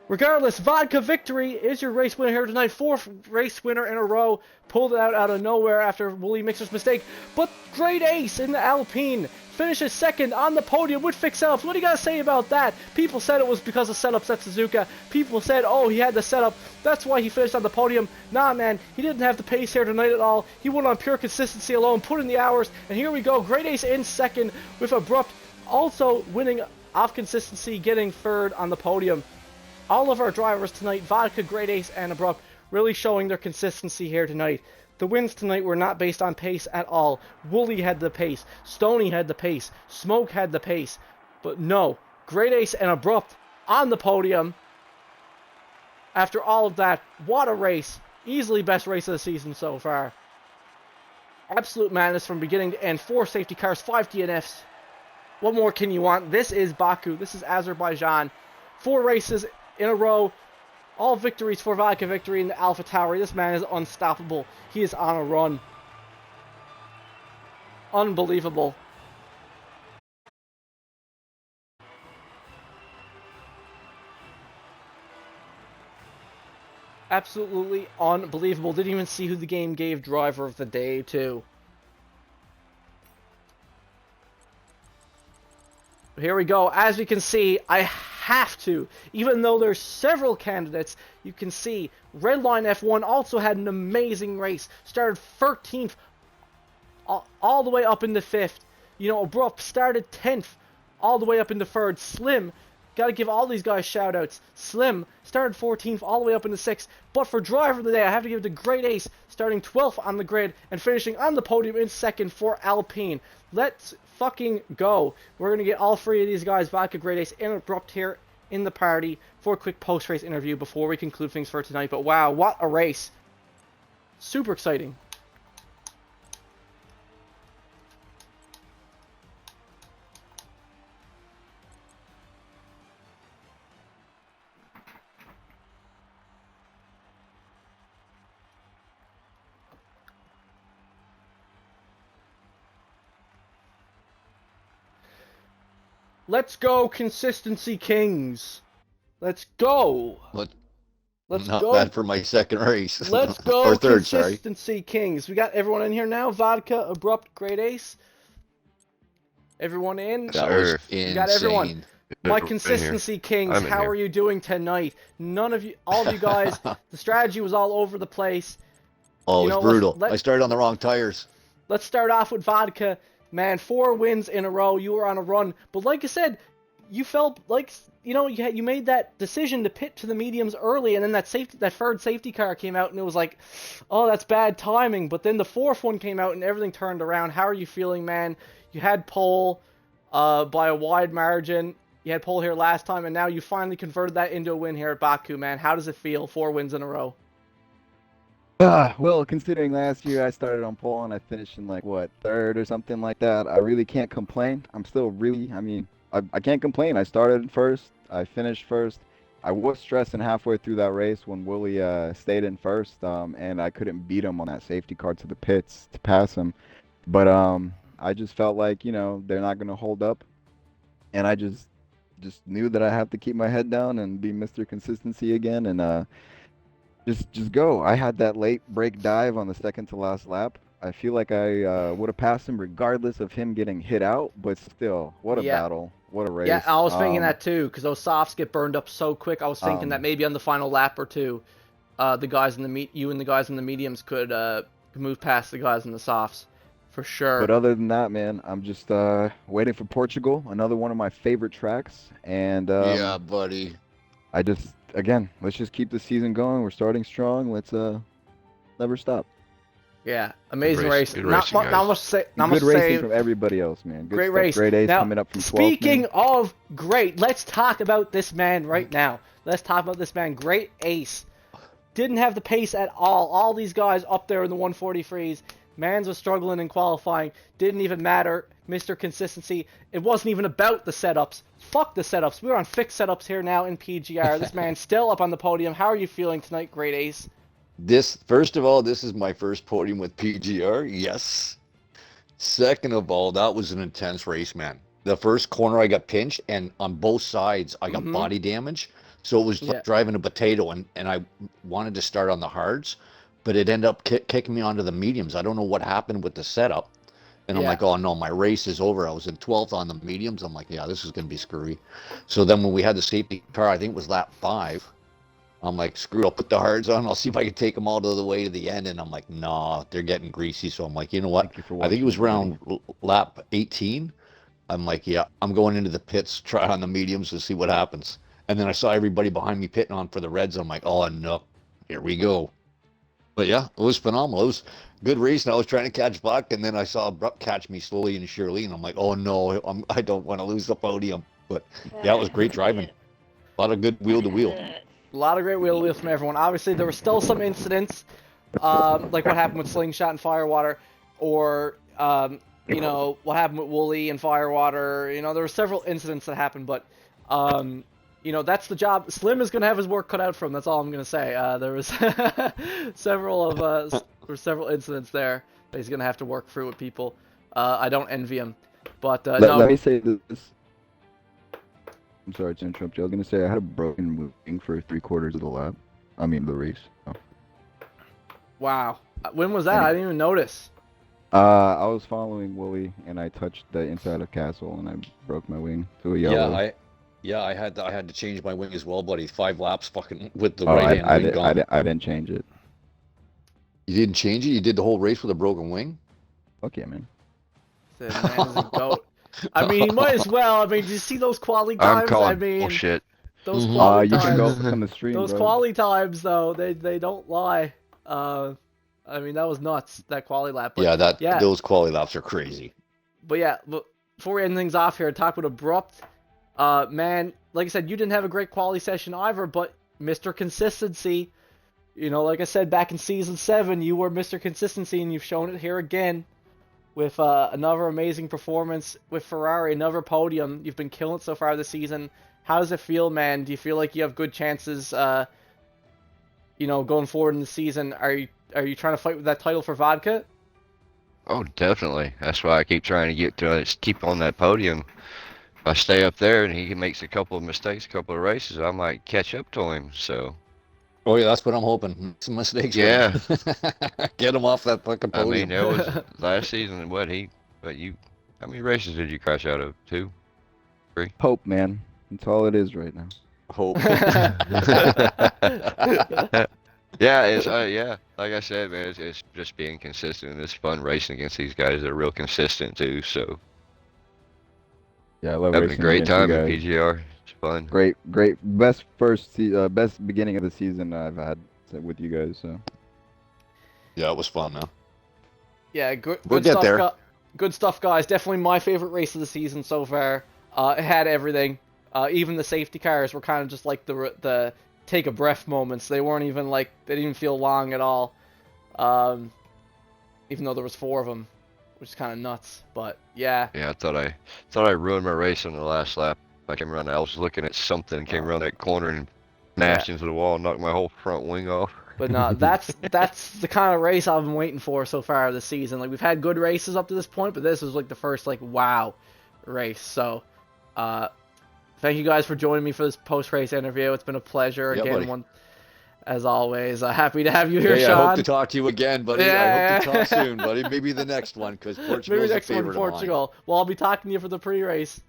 regardless, Vodka Victory is your race winner here tonight. 4th race winner in a row. Pulled it out of nowhere after Wooly Mixer's mistake. But Great Ace in the Alpine finishes 2nd on the podium with fixed setups. What do you got to say about that? People said it was because of setups at Suzuka. People said, oh, he had the setup. That's why he finished on the podium. Nah, man, he didn't have the pace here tonight at all. He went on pure consistency alone, put in the hours, and here we go. Great Ace in 2nd with Abrupt also winning off consistency, getting 3rd on the podium. All of our drivers tonight, Vodka, Great Ace, and Abrupt, really showing their consistency here tonight. The wins tonight were not based on pace at all. Wooly had the pace. Stoney had the pace. Smoke had the pace. But no, Great Ace and Abrupt on the podium. After all of that, what a race. Easily best race of the season so far. Absolute madness from beginning to end. 4 safety cars, 5 DNFs. What more can you want? This is Baku. This is Azerbaijan. 4 races in a row. All victories for Vodka Victory in the Alpha Tower. This man is unstoppable. He is on a run. Unbelievable. Absolutely unbelievable. Didn't even see who the game gave driver of the day to. Here we go. As we can see, I have to, even though there's several candidates, you can see Redline F1 also had an amazing race. Started 13th all the way up into 5th. You know, Abrupt started 10th all the way up into 3rd. Slim, got to give all these guys shout outs. Slim started 14th all the way up into 6th. But for driver of the day, I have to give it to Great Ace, starting 12th on the grid and finishing on the podium in 2nd for Alpine. Let's fucking go. We're going to get all 3 of these guys, Vodka, Great Ace, and Abrupt here in the party for a quick post-race interview before we conclude things for tonight. But wow, what a race. Super exciting. Let's go, Consistency Kings. Let's go. Let's Not go. bad for my 2nd race. Let's go, or 3rd, sorry. Consistency Kings. We got everyone in here now. Vodka, Abrupt, Great Ace. Everyone in. That was We got everyone. insane. My Never been here. consistency kings, I'm in how here. are you doing tonight? None of you, all of you guys, the strategy was all over the place. Oh, it You was know, brutal. I started on the wrong tires. let's start off with vodka. Man, 4 wins in a row. You were on a run. But like I said, you felt like, you made that decision to pit to the mediums early, and then that third safety car came out, and it was like, oh, that's bad timing. But then the fourth one came out, and everything turned around. How are you feeling, man? You had pole by a wide margin. You had pole here last time, and now you finally converted that into a win here at Baku, man. How does it feel? 4 wins in a row. Well, considering last year I started on pole and I finished in like what, third or something like that, I really can't complain. I can't complain. I started first, I finished first. I was stressing halfway through that race when Willie stayed in first, and I couldn't beat him on that safety car to the pits to pass him. But I just felt like, they're not gonna hold up, and I just knew that I have to keep my head down and be Mr. Consistency again, and just go. I had that late break dive on the second to last lap. I feel like I would have passed him regardless of him getting hit out, but still, what a Yeah. battle. What a race. Yeah, I was thinking that too, because those softs get burned up so quick. I was thinking that maybe on the final lap or two, you and the guys in the mediums could move past the guys in the softs, for sure. But other than that, man, I'm just waiting for Portugal, another one of my favorite tracks. And Yeah, buddy. let's just keep the season going. We're starting strong. Let's never stop. Yeah, amazing race. Good Not racing, guys. much to say. Not much Good to racing say. from everybody else, man. Good Great stuff. race. Great A's Now, coming up from 12th. speaking of great, let's talk about this man right now. Let's talk about this man. Great Ace. Didn't have the pace at all. All these guys up there in the 143s. Mans was struggling in qualifying. Didn't even matter. Mr. Consistency. It wasn't even about the setups. Fuck the setups. We're on fixed setups here now in PGR. This man's still up on the podium. How are you feeling tonight, Great Ace? First of all, this is my first podium with PGR. Yes. Second of all, that was an intense race, man. The first corner I got pinched, and on both sides I got body damage. So it was like driving a potato, and I wanted to start on the hards, but it ended up kicking me onto the mediums. I don't know what happened with the setup. And I'm like, oh no, my race is over. I was in 12th on the mediums. I'm like, yeah, this is going to be screwy. So then when we had the safety car, I think it was lap 5. I'm like, screw it, I'll put the hards on. I'll see if I can take them all the way to the end. And I'm like, nah, they're getting greasy. So I'm like, you know what? I think it was around lap 18. I'm like, yeah, I'm going into the pits, try on the mediums to see what happens. And then I saw everybody behind me pitting on for the reds. I'm like, oh no, here we go. But yeah, it was phenomenal. It was a good race. And I was trying to catch Buck, and then I saw Buck catch me slowly and surely. And I'm like, oh no, I don't want to lose the podium. But yeah, it was great driving. A lot of good wheel to wheel. A lot of great wheel to wheel from everyone. Obviously, there were still some incidents, like what happened with Slingshot and Firewater, or what happened with Wooly and Firewater. There were several incidents that happened, but that's the job. Slim is gonna have his work cut out for him. That's all I'm gonna say. There was several incidents there that he's gonna have to work through with people. I don't envy him, but Let me say this. I'm sorry to interrupt you. I was gonna say I had a broken wing for 3/4 of the lap. I mean the race. Oh. Wow. When was that? I didn't even notice. I was following Wooly and I touched the inside of Castle and I broke my wing to a yellow. I had to change my wing as well, buddy. 5 laps fucking with the right hand wing gone. I didn't change it. You didn't change it? You did the whole race with a broken wing? Okay, man. The man's a goat. I mean, he might as well. I mean, did you see those quality times? I'm calling bullshit. Those quality you can go times. on the stream, Those bro. quality times, though, they don't lie. I mean, that was nuts. That quality lap. But those quality laps are crazy. But before we end things off here, talk about Abrupt. Man, like I said, you didn't have a great quality session either, but Mr. Consistency. Like I said back in season 7, you were Mr. Consistency, and you've shown it here again. With another amazing performance with Ferrari, another podium. You've been killing it so far this season. How does it feel, man? Do you feel like you have good chances, going forward in the season? Are you trying to fight with that title for vodka? Oh, definitely. That's why I keep trying to keep on that podium. If I stay up there and he makes a couple of mistakes, a couple of races, I might catch up to him. So. Oh yeah, that's what I'm hoping. Some mistakes. Yeah. Get him off that fucking podium. I mean, that was last season. How many races did you crash out of? 2? 3? Hope, man. That's all it is right now. Hope. Yeah, it's yeah. Like I said, man, it's just being consistent. And it's fun racing against these guys. They're real consistent too. So Yeah, I love having a racing great against you time in guys. PGR. It's fun. Great, best beginning of the season I've had with you guys. So Yeah, it was fun, man. Yeah, good, We'll good get stuff. there. Good stuff, guys. Definitely my favorite race of the season so far. It had everything. Even the safety cars were kind of just like the take a breath moments. They weren't even like they didn't even feel long at all. Even though there was 4 of them, which is kind of nuts. But yeah. Yeah, I thought I ruined my race on the last lap. I came around. I was looking at something, came around that corner and smashed into the wall, and knocked my whole front wing off. But no, that's the kind of race I've been waiting for so far this season. Like we've had good races up to this point, but this was like the first like wow race. So, thank you guys for joining me for this post-race interview. It's been a pleasure Yeah, again. buddy. As always, happy to have you here, Hey, I Sean. hope to talk to you again, buddy. I Yeah. hope to talk soon, buddy. Maybe the next one, because Portugal's Maybe a next one favorite of mine. Portugal. Well, I'll be talking to you for the pre-race.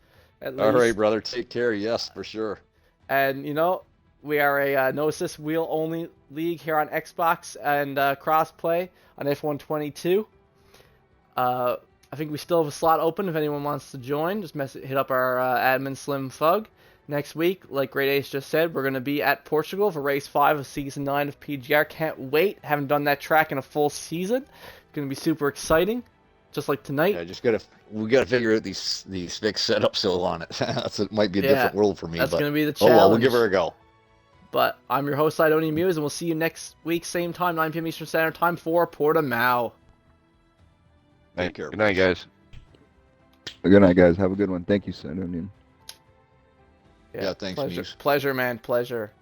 At All least. right, brother. Take care. Yes, for sure. And you know, we are a no assist wheel only league here on Xbox and crossplay on F122. I think we still have a slot open if anyone wants to join. Just hit up our admin Slim Thug. Next week, like Great Ace just said, we're going to be at Portugal for race 5 of season 9 of PGR. Can't wait. Haven't done that track in a full season. It's going to be super exciting. Just like tonight. Yeah, we gotta figure out these fixed setups still on it. It might be a different world for me. That's but going to be the oh challenge. well, we'll give her a go. But I'm your host, Sidonia Muse, and we'll see you next week, same time, 9 p.m. Eastern Standard Time for Portimao. Take care. Good night, guys. good night, guys. Have a good one. Thank you, Sidonia. Yeah, thanks, pleasure. Muse. Pleasure, man. Pleasure.